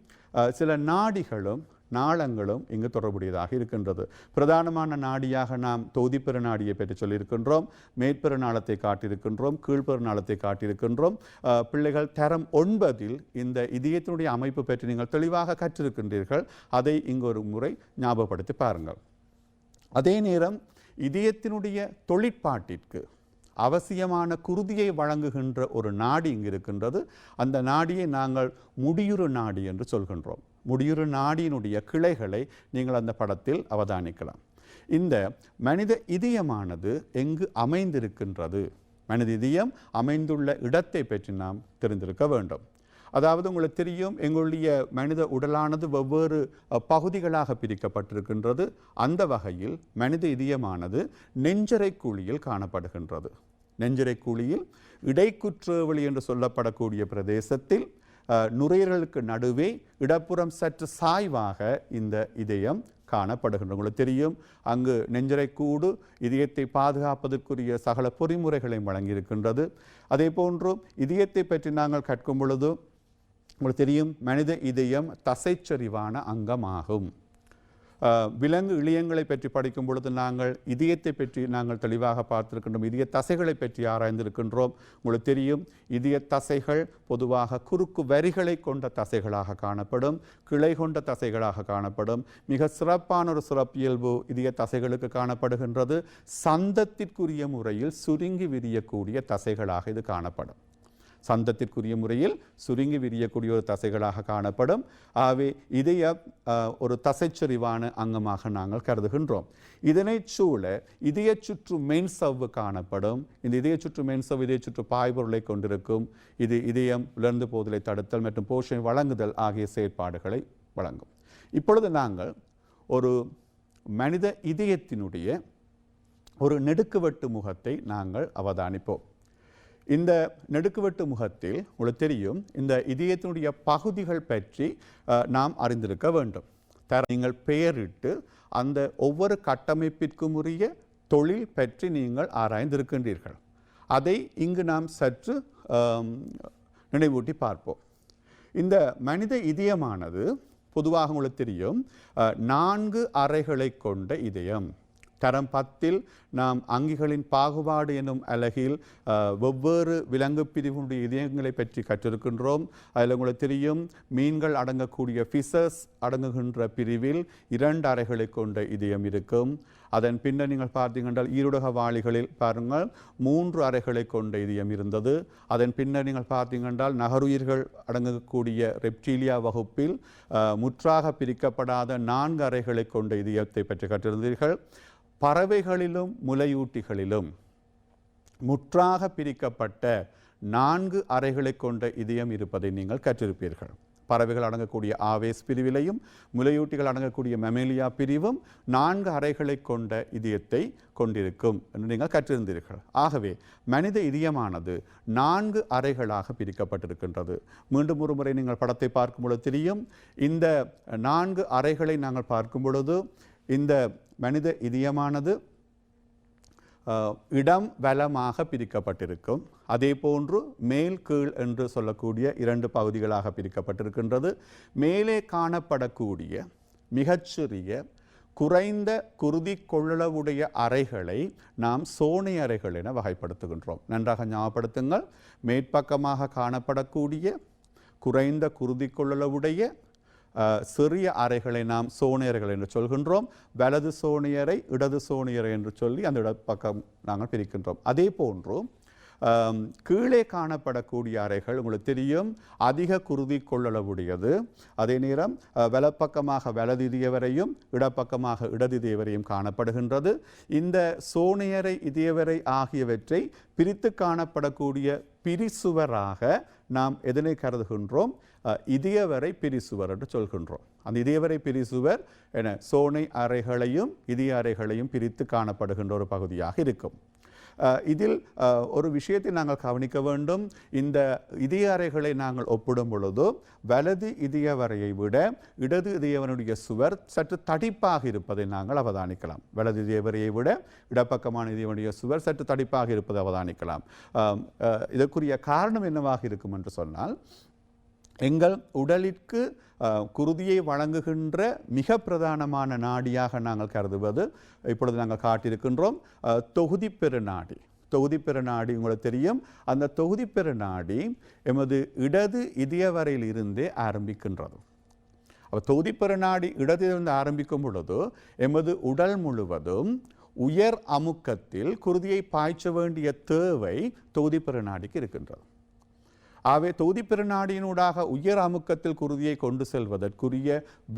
சில நாடிகளும் நாளங்களும் இங்கு தொடர்புடையதாக இருக்கின்றது. பிரதானமான நாடியாக நாம் தொகுதிப்பெரு நாடியை பற்றி சொல்லியிருக்கின்றோம். மேற்பெரு நாளத்தை காட்டியிருக்கின்றோம், கீழ்பெரு நாளத்தை காட்டியிருக்கின்றோம். பிள்ளைகள் தரம் 9 இந்த இதயத்தினுடைய அமைப்பு பற்றி நீங்கள் தெளிவாக கற்றிருக்கின்றீர்கள். அதை இங்கு ஒரு முறை ஞாபகப்படுத்தி பாருங்கள். அதே நேரம் இதயத்தினுடைய தொழிற்பாட்டிற்கு அவசியமான குருதியை வழங்குகின்ற ஒரு நாடி இங்கு இருக்கின்றது. அந்த நாடியை நாங்கள் முடியுறு நாடி என்று சொல்கின்றோம். முடியுறு நாடியினுடைய கிளைகளை நீங்கள் அந்த படத்தில் அவதானிக்கலாம். இந்த மனித இதயமானது எங்கு அமைந்திருக்கின்றது, மனித இதயம் அமைந்துள்ள இடத்தை பற்றி நாம் தெரிந்திருக்க வேண்டும். அதாவது உங்களுக்கு தெரியும் எங்களுடைய மனித உடலானது வெவ்வேறு பகுதிகளாக பிரிக்கப்பட்டிருக்கின்றது. அந்த வகையில் மனித இதயமானது நெஞ்சரை குழியில் காணப்படுகின்றது. நெஞ்சரை குழியில் இடைக்குற்றவெளி என்று சொல்லப்படக்கூடிய பிரதேசத்தில் நுரையீரலுக்கு நடுவே இடப்புறம் சற்று சாய்வாக இந்த இதயம் காணப்படுகின்றது. உங்களுக்கு தெரியும் அங்கு நெஞ்சரை கூடு இதயத்தை பாதுகாப்பதற்குரிய சகல பொறிமுறைகளை வழங்கியிருக்கின்றது. அதே போன்று இதயத்தை பற்றி நாங்கள் கற்கும் பொழுது உங்களுக்கு தெரியும் மனித இதயம் தசைச்சரிவான அங்கமாகும். விலங்கு இழியங்களை பற்றி படிக்கும் பொழுது நாங்கள் இதயத்தை பற்றி நாங்கள் தெளிவாக பார்த்திருக்கின்றோம். இதய தசைகளை பற்றி ஆராய்ந்திருக்கின்றோம். உங்களுக்கு தெரியும் இதய தசைகள் பொதுவாக குறுக்கு வரிகளை கொண்ட தசைகளாக காணப்படும், கிளை கொண்ட தசைகளாக காணப்படும். மிக சிறப்பான ஒரு சிறப்பியல்பு இதய தசைகளுக்கு காணப்படுகின்றது. சந்தத்திற்குரிய முறையில் சுருங்கி விரியக்கூடிய தசைகளாக இது காணப்படும். சந்தத்திற்குரிய முறையில் சுருங்கி விரியக்கூடிய ஒரு தசைகளாக காணப்படும். ஆகவே இதய ஒரு தசைச்சரிவான அங்கமாக நாங்கள் கருதுகின்றோம். இதனை சூழ இதய சுற்று மெயின் சவ்வு காணப்படும். இந்த இதய சுற்று மெயின் சவ்வு இதய சுற்று பாய்பொருளை கொண்டிருக்கும். இது இதயம் உலர்ந்து போதலை தடுத்தல் மற்றும் போஷணை வழங்குதல் ஆகிய செயற்பாடுகளை வழங்கும். இப்பொழுது நாங்கள் ஒரு மனித இதயத்தினுடைய ஒரு நெடுக்குவெட்டு முகத்தை நாங்கள் அவதானிப்போம். இந்த நெடுக்குவெட்டு முகத்தில் உங்களுக்கு தெரியும், இந்த இதயத்தினுடைய பகுதிகள் பற்றி நாம் அறிந்திருக்க வேண்டும். நீங்கள் பெயரிட்டு அந்த ஒவ்வொரு கட்டமைப்பிற்கும் உரிய தொழில் பற்றி நீங்கள் ஆராய்ந்திருக்கின்றீர்கள். அதை இங்கு நாம் சற்று நினைவூட்டி பார்ப்போம். இந்த மனித இதயமானது பொதுவாக உங்களுக்கு தெரியும் 4 அறைகளை கொண்ட இதயம். தரம் 10 நாம் அங்கிகளின் பாகுபாடு எனும் அலகில் வெவ்வேறு விலங்கு பிரிவுடைய இதயங்களை பற்றி கற்றிருக்கின்றோம். அதில் உங்களுக்கு தெரியும், மீன்கள் அடங்கக்கூடிய ஃபிஷஸ் அடங்குகின்ற பிரிவில் 2 அறைகளை கொண்ட இதயம் இருக்கும். அதன் பின்னர் நீங்கள் பார்த்தீங்கன்றால் ஈருடக வாளிகளில் பாருங்கள் 3 அறைகளை கொண்ட இதயம் இருந்தது. அதன் பின்னர் நீங்கள் பார்த்தீங்கன்றால் நகருயிர்கள் அடங்கக்கூடிய ரெப்டீலியா வகுப்பில் முற்றாக பிரிக்கப்படாத 4 அறைகளை கொண்ட இதயத்தை பற்றி கற்றிருந்தீர்கள். பறவைகளிலும் முலையூட்டிகளிலும் முற்றாக பிரிக்கப்பட்ட 4 அறைகளை கொண்ட இதயம் இருப்பதை நீங்கள் கற்றிருப்பீர்கள். பறவைகள் அடங்கக்கூடிய ஆவேஸ் பிரிவிலையும் முலையூட்டிகள் அடங்கக்கூடிய மெமேலியா பிரிவும் 4 அறைகளை கொண்ட இதயத்தை கொண்டிருக்கும் என்று நீங்கள் கற்றிருந்தீர்கள். ஆகவே மனித இதயமானது 4 அறைகளாக பிரிக்கப்பட்டிருக்கின்றது. மீண்டும் ஒரு முறை நீங்கள் படத்தை பார்க்கும் பொழுது தெரியும், இந்த 4 அறைகளை நாங்கள் பார்க்கும் பொழுது இந்த மனித இதயமானது இடம் வலமாக பிரிக்கப்பட்டிருக்கும். அதே போன்று மேல் கீழ் என்று சொல்லக்கூடிய 2 பகுதிகளாக பிரிக்கப்பட்டிருக்கின்றது. மேலே காணப்படக்கூடிய மிகச்சிறிய குறைந்த குருதி கொள்ளளவுடைய அறைகளை நாம் சோனை அறைகள் என வகைப்படுத்துகின்றோம். நன்றாக ஞாபகப்படுத்துங்கள். மேற்பக்கமாக காணப்படக்கூடிய குறைந்த குருதி கொள்ளளவுடைய சிறிய அறைகளை நாம் சோனியர்கள் என்று சொல்கின்றோம். வலது சோனியரை இடது சோனியரை என்று சொல்லி அந்த இடப்பக்கம் நாங்கள் பிரிக்கின்றோம். அதே போன்று கீழே காணப்படக்கூடிய அறைகள் உங்களுக்கு தெரியும் அதிக குருதி கொள்ளளவுடையது. அதே நேரம் வலப்பக்கமாக வலது இதயவரையும் இடப்பக்கமாக இடது இதயவரையும் காணப்படுகின்றது. இந்த சோனியரை இதயவரை ஆகியவற்றை பிரித்து காணப்படக்கூடிய பிரிசுவராக நாம் எதனை கருதுகின்றோம்? இதயவரை பிரிசுவர் என்று சொல்கின்றோம். அந்த இதயவரை பிரிசுவர் என சோனை அறைகளையும் இதய அறைகளையும் பிரித்து காணப்படுகின்ற ஒரு பகுதியாக இருக்கும். இதில் ஒரு விஷயத்தை நாங்கள் கவனிக்க வேண்டும். இந்த இதய அறைகளை நாங்கள் ஒப்பிடும் பொழுது வலது இதயவரையை விட இடது இதயவனுடைய சுவர் சற்று தடிப்பாக இருப்பதை நாங்கள் அவதானிக்கலாம். வலது இதயவரையை விட இடப்பக்கமான இதயவனுடைய சுவர் சற்று தடிப்பாக இருப்பதை அவதானிக்கலாம். இதற்குரிய காரணம் என்னவாக இருக்கும் என்று சொன்னால், எங்கள் உடலிற்கு குருதியை வழங்குகின்ற மிக பிரதானமான நாடியாக நாங்கள் கருதுவது இப்பொழுது நாங்கள் காட்டியிருக்கின்றோம் தொகுதிப்பெரு நாடி. தொகுதிப்பெரு நாடி உங்களுக்கு தெரியும். அந்த தொகுதிப்பெரு நாடி எமது இடது இதயவரையில் இருந்தே ஆரம்பிக்கின்றது. அப்போ தொகுதிப்பெரு நாடி இடதிலிருந்து ஆரம்பிக்கும் பொழுது எமது உடல் முழுவதும் உயர் அமுக்கத்தில் குருதியை பாய்ச்ச வேண்டிய தேவை தொகுதிப்பெரு நாடிக்கு இருக்கின்றது. ஆகவே தொகுதிப்பெரு நாடியினூடாக உயர் அமுக்கத்தில் குருதியை கொண்டு செல்வதற்குரிய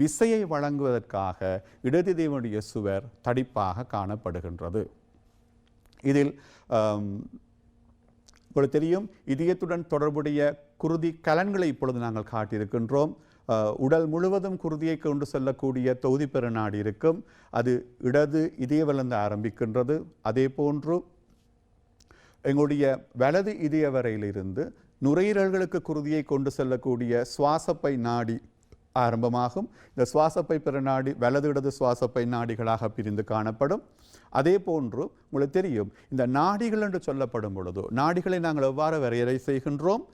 விசையை வழங்குவதற்காக இடது இதயவனுடைய சுவர் தடிப்பாக காணப்படுகின்றது. இதில் உங்களுக்கு தெரியும், இதயத்துடன் தொடர்புடைய குருதி கலன்களை இப்பொழுது நாங்கள் காட்டியிருக்கின்றோம். உடல் முழுவதும் குருதியை கொண்டு செல்லக்கூடிய தொகுதிப்பெரு நாடி இருக்கும். அது இடது இதயவலிருந்து ஆரம்பிக்கின்றது. அதே போன்று எங்களுடைய வலது இதயவரையிலிருந்து நுரையீரல்களுக்கு குருதியை கொண்டு செல்லக்கூடிய சுவாசப்பை நாடி ஆரம்பமாகும். இந்த சுவாசப்பை பெருநாடி வலது இடது சுவாசப்பை நாடிகளாக பிரிந்து காணப்படும். அதே போன்று உங்களுக்கு தெரியும், இந்த நாடிகள் என்று சொல்லப்படும் பொழுது நாடிகளை நாங்கள் எவ்வாறு வரையறை செய்கின்றோம்?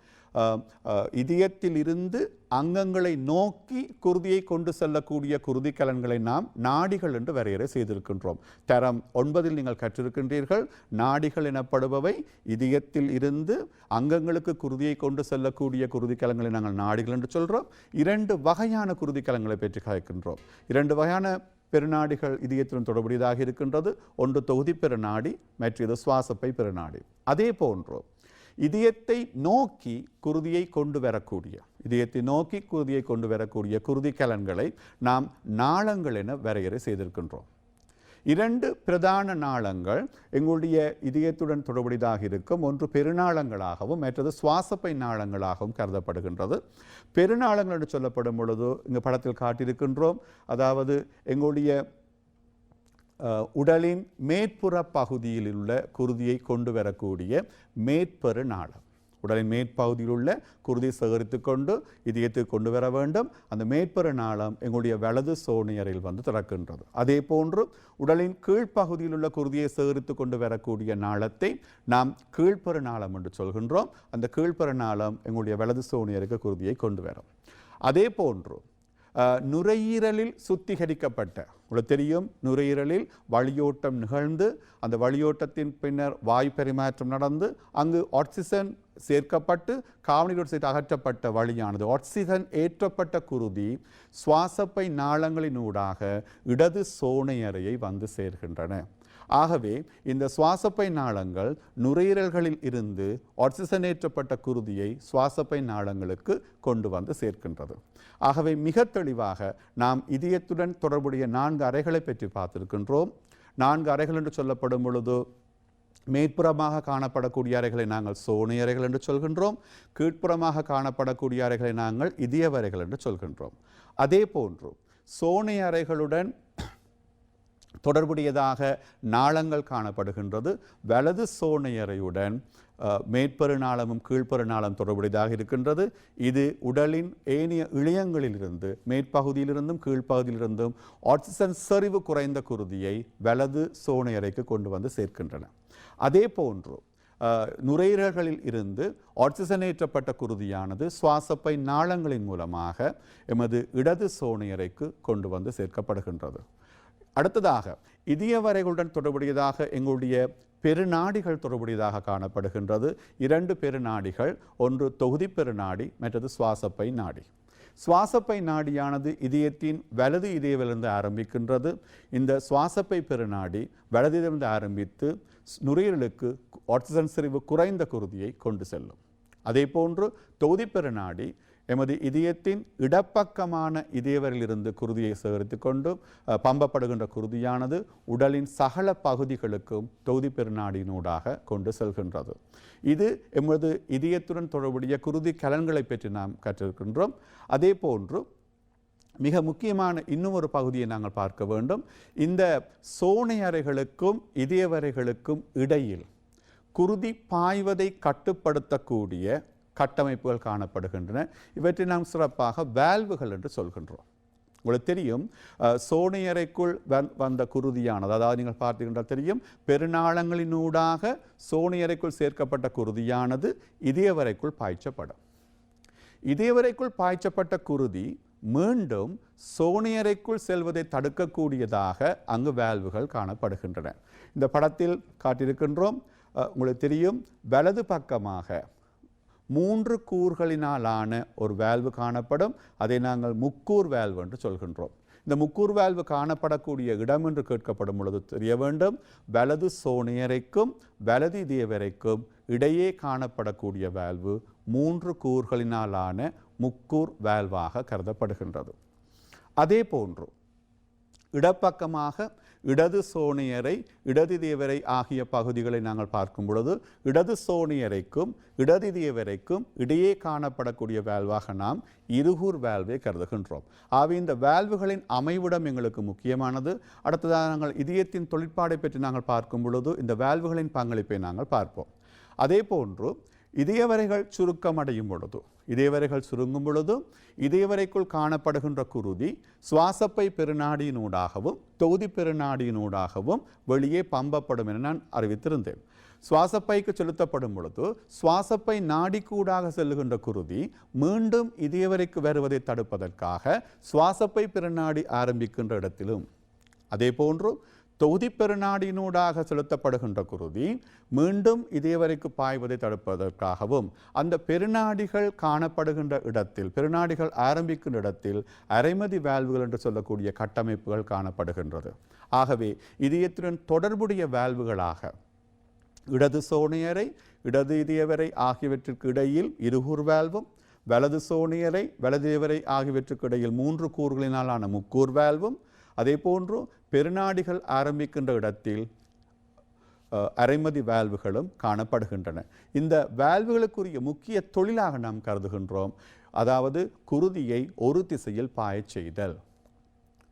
இதயத்தில் இருந்து அங்கங்களை நோக்கி குருதியை கொண்டு செல்லக்கூடிய குருதி கலன்களை நாம் நாடிகள் என்று வரையறை செய்திருக்கின்றோம். தரம் 9 நீங்கள் கற்றிருக்கின்றீர்கள். நாடிகள் எனப்படுபவை இதயத்தில் இருந்து அங்கங்களுக்கு குருதியை கொண்டு செல்லக்கூடிய குருதி கலன்களை நாங்கள் நாடிகள் என்று சொல்கிறோம். 2 வகையான குருதி கலன்களை பற்றி கலைக்கின்றோம். 2 வகையான பெருநாடிகள் இதயத்துடன் தொடர்புடையதாக இருக்கின்றது. ஒன்று தொகுதி பெருநாடி, மற்றது சுவாசப்பை பெருநாடி. அதே போன்று இதயத்தை நோக்கி குருதியை கொண்டு வரக்கூடிய குருதி கலன்களை நாம் நாளங்கள் என வரையறை செய்திருக்கின்றோம். 2 பிரதான நாளங்கள் எங்களுடைய இதயத்துடன் தொடர்புடையதாக இருக்கும். ஒன்று பெருநாளங்களாகவும் மற்றது சுவாசப்பை நாளங்களாகவும் கருதப்படுகின்றது. பெருநாளங்கள் என்று சொல்லப்படும் பொழுது இங்கு படத்தில் காட்டியிருக்கின்றோம். அதாவது எங்களுடைய உடலின் மேற்புற பகுதியில் உள்ள குருதியை கொண்டு வரக்கூடிய மேற்பெரு நாளம். உடலின் மேற்பகுதியில் உள்ள குருதியை சேகரித்து கொண்டு இதயத்துக்கு கொண்டு வர வேண்டும். அந்த மேற்பெரு நாளம் எங்களுடைய வலது சோனியரில் திறக்கின்றது. அதே போன்று உடலின் கீழ்ப்பகுதியில் உள்ள குருதியை சேகரித்து கொண்டு வரக்கூடிய நாளத்தை நாம் கீழ்ப்பெரு நாளம் என்று சொல்கின்றோம். அந்த கீழ்ப்பெரு நாளம் எங்களுடைய வலது சோனியருக்கு குருதியை கொண்டு வரும். அதே போன்று நுரையீரலில் சுத்திகரிக்கப்பட்ட, உங்களுக்கு தெரியும், நுரையீரலில் வளியோட்டம் நிகழ்ந்து அந்த வளியோட்டத்தின் பின்னர் வாயு பரிமாற்றம் நடந்து அங்கு ஆக்சிஜன் சேர்க்கப்பட்டு கார்பன் டை ஆக்சைடு அகற்றப்பட்ட வழியானது ஆக்சிஜன் ஏற்றப்பட்ட குருதி சுவாசப்பை நாளங்களினூடாக இடது சோனையறையை சேர்கின்றன. ஆகவே இந்த சுவாசப்பை நாளங்கள் நுரையீரல்களில் இருந்து ஆக்சிஜனேற்றப்பட்ட குருதியை சுவாசப்பை நாளங்களுக்கு கொண்டு சேர்க்கின்றது. ஆகவே மிக தெளிவாக நாம் இதயத்துடன் தொடர்புடைய 4 அறைகளை பற்றி பார்த்திருக்கின்றோம். 4 அறைகள் என்று சொல்லப்படும் பொழுது மேற்புறமாக காணப்படக்கூடிய அறைகளை நாங்கள் சோனை அறைகள் என்று சொல்கின்றோம். கீழ்ப்புறமாக காணப்படக்கூடிய அறைகளை நாங்கள் இதயவறைகள் என்று சொல்கின்றோம். அதே போன்று சோனை அறைகளுடன் தொடர்புடையதாக நாளங்கள் காணப்படுகின்றது. வலது சோனை அறையுடன் மேற்பெரு நாளமும் கீழ்ப்பெரு நாளம் தொடர்புடையதாக இருக்கின்றது. இது உடலின் ஏனைய இழையங்களிலிருந்து மேற்பகுதியிலிருந்தும் கீழ்ப்பகுதியிலிருந்தும் ஆக்சிஜன் செறிவு குறைந்த குருதியை வலது சோனை அறைக்கு கொண்டு சேர்க்கின்றன. அதே போன்று நுரையீரல்களில் இருந்து ஆக்சிஜனேற்றப்பட்ட குருதியானது சுவாசப்பை நாளங்களின் மூலமாக எமது இடது சோனை அறைக்கு கொண்டு சேர்க்கப்படுகின்றது. அடுத்ததாக இதயவறைகளுடன் தொடர்புடையதாக எங்களுடைய பெருநாடிகள் தொடர்புடையதாக காணப்படுகின்றது. 2 பெருநாடிகள், ஒன்று தொகுதி பெருநாடி, மற்றது சுவாசப்பை நாடி. சுவாசப்பை நாடியானது இதயத்தின் வலது இதயவிலிருந்து ஆரம்பிக்கின்றது. இந்த சுவாசப்பை பெருநாடி வலது இதயத்திலிருந்து ஆரம்பித்து நுரையீரலுக்கு ஆக்சிஜன் செறிவு குறைந்த குருதியை கொண்டு செல்லும். அதே போன்று தொகுதி பெருநாடி எமது இதயத்தின் இடப்பக்கமான இதயவரிலிருந்து குருதியை சேகரித்து கொண்டு பம்பப்படுகின்ற குருதியானது உடலின் சகல பகுதிகளுக்கும் தொகுதி பெருநாடியினூடாக கொண்டு செல்கின்றது. இது எமது இதயத்துடன் தொடர்புடைய குருதி கலன்களை பற்றி நாம் கற்றிருக்கின்றோம். அதே போன்று மிக முக்கியமான இன்னும் ஒரு பகுதியை நாங்கள் பார்க்க வேண்டும். இந்த சோனை அறைகளுக்கும் இதயவறைகளுக்கும் இடையில் குருதி பாய்வதை கட்டுப்படுத்தக்கூடிய கட்டமைப்புகள் காணப்படுகின்றன. இவற்றை நாம் சிறப்பாக வால்வுகள் என்று சொல்கின்றோம். உங்களுக்கு தெரியும், சோனை அறைக்குள் வந்த குருதியானது, அதாவது நீங்கள் பார்த்தீங்கன்னா தெரியும், பெருநாளங்களினூடாக சோனை அறைக்குள் சேர்க்கப்பட்ட குருதியானது இதயவறைக்குள் பாய்ச்சப்படும். இதயவறைக்குள் பாய்ச்சப்பட்ட குருதி மீண்டும் சோனை அறைக்குள் செல்வதை தடுக்கக்கூடியதாக அங்கு வால்வுகள் காணப்படுகின்றன. இந்த படத்தில் காட்டியிருக்கின்றோம். உங்களுக்கு தெரியும், வலது பக்கமாக 3 கூறுகளினாலான ஒரு வால்வு காணப்படும். அதை நாங்கள் முக்கூர் வால்வு என்று சொல்கின்றோம். இந்த முக்கூர் வால்வு காணப்படக்கூடிய இடம் என்று கேட்கப்படும் பொழுது தெரிய வேண்டும், வலது சோனையறைக்கும் வலது இதயவறைக்கும் இடையே காணப்படக்கூடிய வால்வு 3 கூறுகளினாலான முக்கூர் வால்வாக கருதப்படுகின்றது. அதே போன்று இடப்பக்கமாக இடது சோனையறை இடது இதயவறை ஆகிய பகுதிகளை நாங்கள் பார்க்கும் பொழுது இடது சோனையறைக்கும் இடது இதயவறைக்கும் இடையே காணப்படக்கூடிய வால்வாக நாம் இருகூர் வால்வை கருதுகின்றோம். ஆகவே இந்த வால்வுகளின் அமைவிடம் எங்களுக்கு முக்கியமானது. அடுத்ததாக நாங்கள் இதயத்தின் தொழிற்பாடை பற்றி நாங்கள் பார்க்கும் பொழுது இந்த வால்வுகளின் பங்களிப்பை நாங்கள் பார்ப்போம். அதே போன்று இதயவறைகள் சுருக்கமடையும் பொழுது, இதயவறைகள் சுருங்கும் பொழுது இதயவறைக்குள் காணப்படுகின்ற குருதி சுவாசப்பை பெருநாடியினூடாகவும் தொகுதி பெருநாடியினூடாகவும் வெளியே பம்பப்படும் என நான் அறிவித்திருந்தேன். சுவாசப்பைக்கு செலுத்தப்படும் பொழுது சுவாசப்பை நாடிக்கூடாக செல்லுகின்ற குருதி மீண்டும் இதயவறைக்கு வருவதை தடுப்பதற்காக சுவாசப்பை பெருநாடி ஆரம்பிக்கின்ற இடத்திலும், அதே போன்று தொகுதி பெருநாடியினூடாக செலுத்தப்படுகின்ற குருதி மீண்டும் இதயவறைக்கு பாய்வதை தடுப்பதற்காகவும் அந்த பெருநாடிகள் காணப்படுகின்ற இடத்தில், பெருநாடிகள் ஆரம்பிக்கின்ற இடத்தில் அரைமதி வால்வுகள் என்று சொல்லக்கூடிய கட்டமைப்புகள் காணப்படுகின்றது. ஆகவே இதயத்துடன் தொடர்புடைய வால்வுகளாக இடது சோனியரை, இடது இதயவரை ஆகியவற்றிற்கு இடையில் இருகூர் வால்வும், வலது சோனியரை, வலது இதயவரை ஆகியவற்றுக்கு இடையில் 3 கூறுகளினாலான முக்கூர் வால்வும், அதே போன்று பெருநாடிகள் ஆரம்பிக்கின்ற இடத்தில் அரைமதி வால்வுகளும் காணப்படுகின்றன. இந்த வால்வுகளுக்குரிய முக்கிய தொழிலாக நாம் கருதுகின்றோம், அதாவது குருதியை ஒரு திசையில் பாயச் செய்தல்.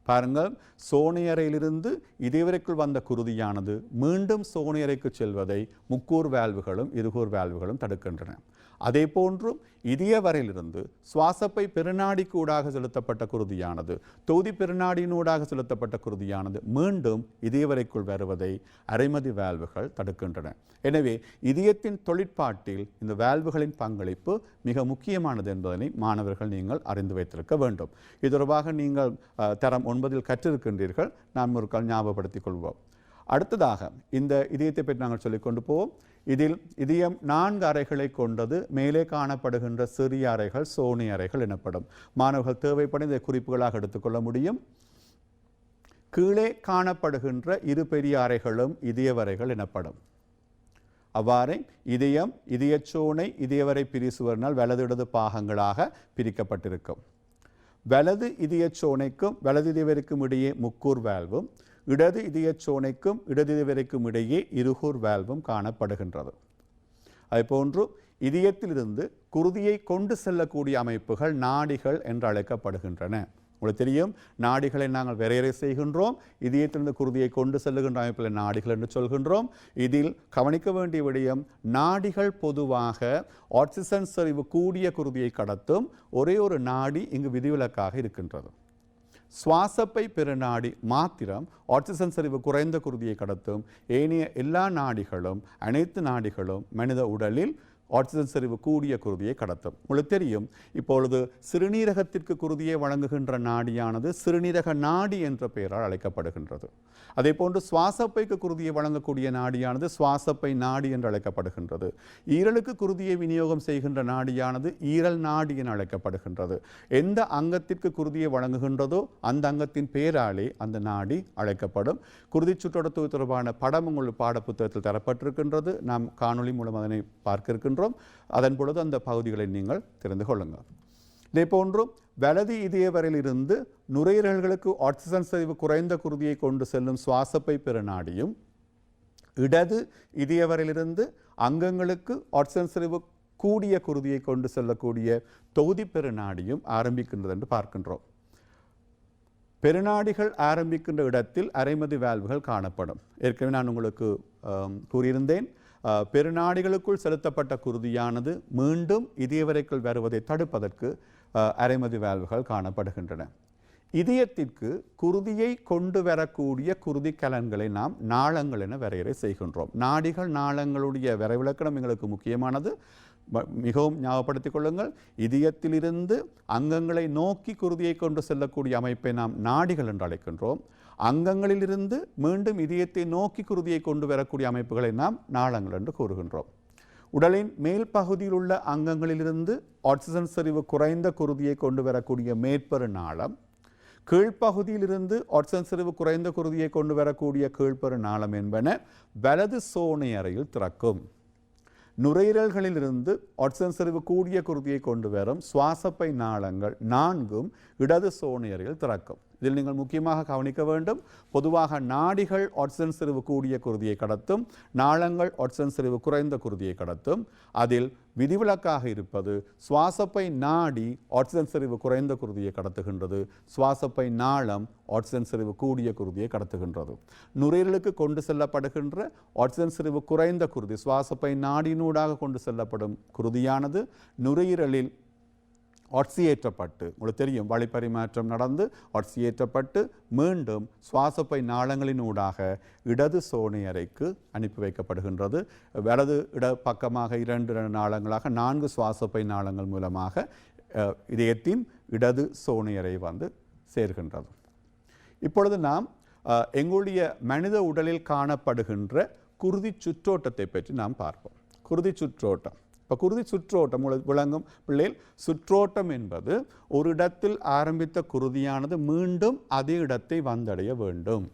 பாருங்கள், சோனியறையிலிருந்து இதயவரைக்குள் வந்த குருதியானது மீண்டும் சோனியறைக்கு செல்வதை முக்கூர் வால்வுகளும் இருகூர் வால்வுகளும் தடுக்கின்றன. அதே போன்று இதயவரையிலிருந்து சுவாசப்பை பெருநாடிக்கு ஊடாக செலுத்தப்பட்ட குருதியானது, தொகுதி பெருநாடியினூடாக செலுத்தப்பட்ட குருதியானது மீண்டும் இதயவரைக்குள் வருவதை அரைமதி வால்வுகள் தடுக்கின்றன. எனவே இதயத்தின் தொழிற்பாட்டில் இந்த வால்வுகளின் பங்களிப்பு மிக முக்கியமானது என்பதனை மாணவர்கள் நீங்கள் அறிந்து வைத்திருக்க வேண்டும். இது தொடர்பாக நீங்கள் தரம் 9 கற்றிருக்கின்றீர்கள். நாம் ஒரு ஞாபகப்படுத்திக் கொள்வோம். அடுத்ததாக இந்த இதயத்தை பற்றி நாங்கள் சொல்லிக்கொண்டு போவோம். இதில் இதயம் 4 அறைகளை கொண்டது. மேலே காணப்படுகின்ற சிறிய அறைகள் சோனி அறைகள் எனப்படும். மாணவர்கள் தேவைப்படும் இதை குறிப்புகளாக எடுத்துக்கொள்ள முடியும். கீழே காணப்படுகின்ற 2 பெரிய அறைகளும் இதயவரைகள் எனப்படும். அவ்வாறே இதயம், இதயச்சோனை, இதயவரை பிரிசுவரினால் வலது இடது பாகங்களாக பிரிக்கப்பட்டிருக்கும். வலது இதயச்சோனைக்கும் வலது இதயவரைக்கும் இடையே முக்கூர் வால்வும், இடது இதயச்சோனைக்கும் இடது இதயவரைக்கும் இடையே இருகூர் வால்வும் காணப்படுகின்றது. அதேபோன்று இதயத்திலிருந்து குருதியை கொண்டு செல்லக்கூடிய அமைப்புகள் நாடிகள் என்று அழைக்கப்படுகின்றன. உங்களுக்கு தெரியும், நாடிகளை நாங்கள் வரையறை செய்கின்றோம். இதயத்திலிருந்து குருதியை கொண்டு செல்லுகின்ற அமைப்புகளை நாடிகள் என்று சொல்கின்றோம். இதில் கவனிக்க வேண்டிய விடயம், நாடிகள் பொதுவாக ஆக்சிஜன் செறிவு கூடிய குருதியை கடத்தும் ஒரே ஒரு நாடி இங்கு விதிவிலக்காக இருக்கின்றது. சுவாசப்பை பெருநாடி மாத்திரம் ஆக்சிஜன் செறிவு குறைந்த குருதியை கடத்தும். ஏனைய எல்லா நாடிகளும், அனைத்து நாடிகளும் மனித உடலில் ஆக்சிஜன் செறிவு கூடிய குருதியை கடத்தும். உங்களுக்கு தெரியும், இப்பொழுது சிறுநீரகத்திற்கு குருதியை வழங்குகின்ற நாடியானது சிறுநீரக நாடி என்ற பெயரால் அழைக்கப்படுகின்றது. அதே போன்று சுவாசப்பைக்கு குருதியை வழங்கக்கூடிய நாடியானது சுவாசப்பை நாடி என்று அழைக்கப்படுகின்றது. ஈரலுக்கு குருதியை விநியோகம் செய்கின்ற நாடியானது ஈரல் நாடி என அழைக்கப்படுகின்றது. எந்த அங்கத்திற்கு குருதியை வழங்குகின்றதோ அந்த அங்கத்தின் பெயராலே அந்த நாடி அழைக்கப்படும். குருதி சுற்றோட்டத்து தொடர்பான படம் உங்கள் பாடப்புத்தகத்தில் தரப்பட்டிருக்கின்றது. நாம் காணொலி மூலம் அதனை பார்க்க இருக்கின்றோம். அதன் பொழுது அந்த பகுதிகளை நீங்கள் தெரிந்து கொள்ளுங்கள். இதே போன்று வலது இதயவரையிலிருந்து நுரையீரல்களுக்கு ஆக்சிஜன் செறிவு குறைந்த குருதியை கொண்டு செல்லும் சுவாசப்பை பெருநாடியும், இடது இதயவரையிலிருந்து அங்கங்களுக்கு ஆக்சிஜன் செறிவு கூடிய குருதியை கொண்டு செல்லக்கூடிய தொகுதி பெருநாடியும் ஆரம்பிக்கின்றது என்று பார்க்கின்றோம். பெருநாடிகள் ஆரம்பிக்கின்ற இடத்தில் அரைமதி வால்வுகள் காணப்படும். ஏற்கனவே நான் உங்களுக்கு கூறியிருந்தேன், பெருநாடிகளுக்குள் செலுத்தப்பட்ட குருதியானது மீண்டும் இதயவரைக்குள் வருவதை தடுப்பதற்கு அரைமதி வால்வுகள் காணப்படுகின்றன. இதயத்திற்கு குருதியை கொண்டு வரக்கூடிய குருதி கலன்களை நாம் நாளங்கள் என வரையறை செய்கின்றோம். நாடிகள் நாளங்களுடைய வரைவிலக்கணம் எங்களுக்கு முக்கியமானது. மிகவும் ஞாபகப்படுத்திக் கொள்ளுங்கள். இதயத்திலிருந்து அங்கங்களை நோக்கி குருதியை கொண்டு செல்லக்கூடிய அமைப்பை நாம் நாடிகள் என்று அழைக்கின்றோம். அங்கங்களிலிருந்து மீண்டும் இதயத்தை நோக்கி குருதியை கொண்டு வரக்கூடிய அமைப்புகளை நாம் நாளங்கள் என்று கூறுகின்றோம். உடலின் மேல் பகுதியில் உள்ள அங்கங்களிலிருந்து ஆக்சிஜன் செறிவு குறைந்த குருதியை கொண்டு வரக்கூடிய மேற்பெரு நாளம், கீழ்ப்பகுதியிலிருந்து ஆக்சிஜன் செறிவு குறைந்த குருதியை கொண்டு வரக்கூடிய கீழ்ப்பெரு நாளம் என்பன வலது சோனை அறையில் திறக்கும். நுரையீரல்களிலிருந்து ஆக்சிஜன் செறிவு கூடிய குருதியை கொண்டு வரும் சுவாசப்பை நாளங்கள் 4ம் இடது சோனை அறையில் திறக்கும். இதில் நீங்கள் முக்கியமாக கவனிக்க வேண்டும், பொதுவாக நாடிகள் ஆக்சிஜன் செறிவு கூடிய குருதியை கடத்தும், நாளங்கள் ஆக்சிஜன் செறிவு குறைந்த குருதியை கடத்தும். அதில் விதிவிலக்காக இருப்பது சுவாசப்பை நாடி ஆக்சிஜன் செறிவு குறைந்த குருதியை கடத்துகின்றது, சுவாசப்பை நாளம் ஆக்சிஜன் செறிவு கூடிய குருதியை கடத்துகின்றது. நுரையீரலுக்கு கொண்டு செல்லப்படுகின்ற ஆக்சிஜன் செறிவு குறைந்த குருதி, சுவாசப்பை நாடினூடாக கொண்டு செல்லப்படும் குருதியானது நுரையீரலில் ஆக்சியேற்றப்பட்டு, உங்களுக்கு தெரியும், வழிப்பரிமாற்றம் நடந்து ஆக்சியேற்றப்பட்டு மீண்டும் சுவாசப்பை நாளங்களினூடாக இடது சோனை அறைக்கு அனுப்பி வைக்கப்படுகின்றது. வலது இட பக்கமாக 2 நாளங்களாக 4 சுவாசப்பை நாளங்கள் மூலமாக இதயத்தின் இடது சோனை அறை வந்து சேர்கின்றது. இப்பொழுது நாம் எங்களுடைய மனித உடலில் காணப்படுகின்ற குருதி சுற்றோட்டத்தை பற்றி நாம் பார்ப்போம். குருதி சுற்றோட்டம், இப்போ குருதி சுற்றோட்டம் விளங்கும் பிள்ளைகள், சுற்றோட்டம் என்பது ஒரு இடத்தில் ஆரம்பித்த குருதியானது மீண்டும் அதே இடத்தை வந்தடைய வேண்டும்.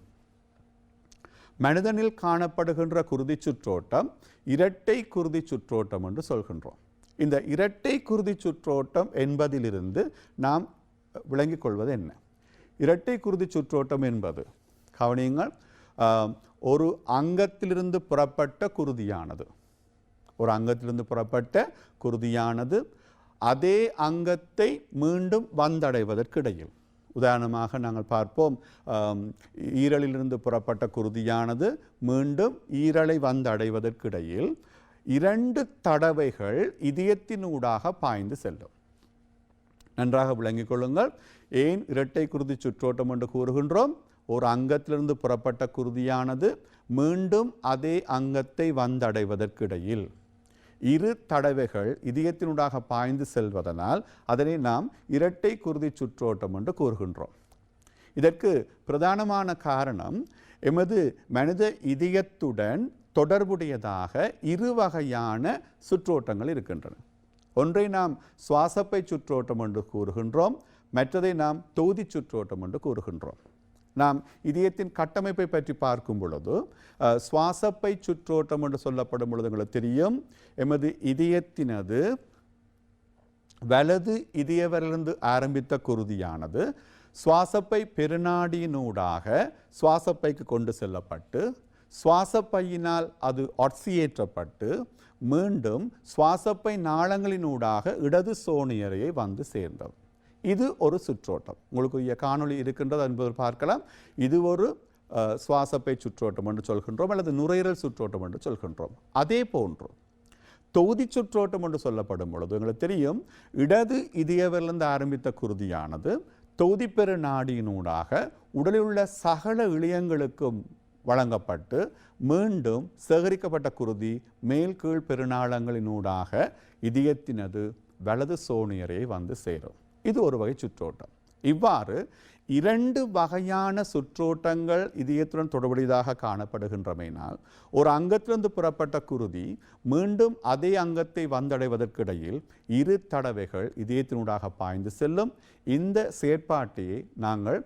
மனிதனில் காணப்படுகின்ற குருதி சுற்றோட்டம் இரட்டை குருதி சுற்றோட்டம் என்று சொல்கின்றோம். இந்த இரட்டை குருதி சுற்றோட்டம் என்பதிலிருந்து நாம் விளங்கிக் கொள்வது என்ன? இரட்டை குருதி சுற்றோட்டம் என்பது, கவனியுங்கள், ஒரு அங்கத்திலிருந்து புறப்பட்ட குருதியானது, ஒரு அங்கத்திலிருந்து புறப்பட்ட குருதியானது அதே அங்கத்தை மீண்டும் வந்தடைவதற்கிடையில், உதாரணமாக நாங்கள் பார்ப்போம், ஈரலிலிருந்து புறப்பட்ட குருதியானது மீண்டும் ஈரலை வந்தடைவதற்கிடையில் 2 தடவைகள் இதயத்தினூடாக பாய்ந்து செல்லும். நன்றாக விளங்கிக் கொள்ளுங்கள். ஏன் இரட்டை குருதி சுற்றோட்டம் என்று கூறுகின்றோம்? ஒரு அங்கத்திலிருந்து புறப்பட்ட குருதியானது மீண்டும் அதே அங்கத்தை வந்தடைவதற்கிடையில் 2 தடவைகள் இதயத்தினூடாக பாய்ந்து செல்வதனால் அதனை நாம் இரட்டை குருதி சுற்றோட்டம் என்று கூறுகின்றோம். இதற்கு பிரதானமான காரணம், எமது மனித இதயத்துடன் தொடர்புடையதாக 2 வகையான சுற்றோட்டங்கள் இருக்கின்றன. ஒன்றை நாம் சுவாசப்பை சுற்றோட்டம் என்று கூறுகின்றோம், மற்றதை நாம் தொகுதி சுற்றோட்டம் என்று கூறுகின்றோம். நாம் இதயத்தின் கட்டமைப்பை பற்றி பார்க்கும் பொழுது சுவாசப்பை சுற்றோட்டம் என்று சொல்லப்படும் பொழுது உங்களுக்கு தெரியும், எமது இதயத்தினது வலது இதயவரிலிருந்து ஆரம்பித்த குருதியானது சுவாசப்பை பெருநாடியினூடாக சுவாசப்பைக்கு கொண்டு செல்லப்பட்டு சுவாசப்பையினால் அது ஆக்சியேற்றப்பட்டு மீண்டும் சுவாசப்பை நாளங்களினூடாக இடது சோனியரையை வந்து சேர்ந்தது. இது ஒரு சுற்றோட்டம். உங்களுக்கு காணொளி இருக்கின்றது என்பதை பார்க்கலாம். இது ஒரு சுவாசப்பை சுற்றோட்டம் என்று சொல்கின்றோம், அல்லது நுரையீரல் சுற்றோட்டம் என்று சொல்கின்றோம். அதே போன்று தொகுதி சுற்றோட்டம் என்று சொல்லப்படும் பொழுது எங்களுக்கு தெரியும், இடது இதயவிலிருந்து ஆரம்பித்த குருதியானது தொகுதி பெரு நாடியினூடாக உடலில் உள்ள சகல இழையங்களுக்கும் வழங்கப்பட்டு மீண்டும் சேகரிக்கப்பட்ட குருதி மேல் கீழ் பெருநாளங்களினூடாக இதயத்தினது வலது சோனியரை வந்து சேரும். இது ஒரு வகை சுற்றோட்டம். இவ்வாறு 2 வகையான சுற்றோட்டங்கள் இதயத்துடன் தொடர்புடையதாக காணப்படுகின்றமையினால் ஒரு அங்கத்திலிருந்து புறப்பட்ட குருதி மீண்டும் அதே அங்கத்தை வந்தடைவதற்கிடையில் 2 தடவைகள் இதயத்தினூடாக பாய்ந்து செல்லும். இந்த செயற்பாட்டையே நாங்கள்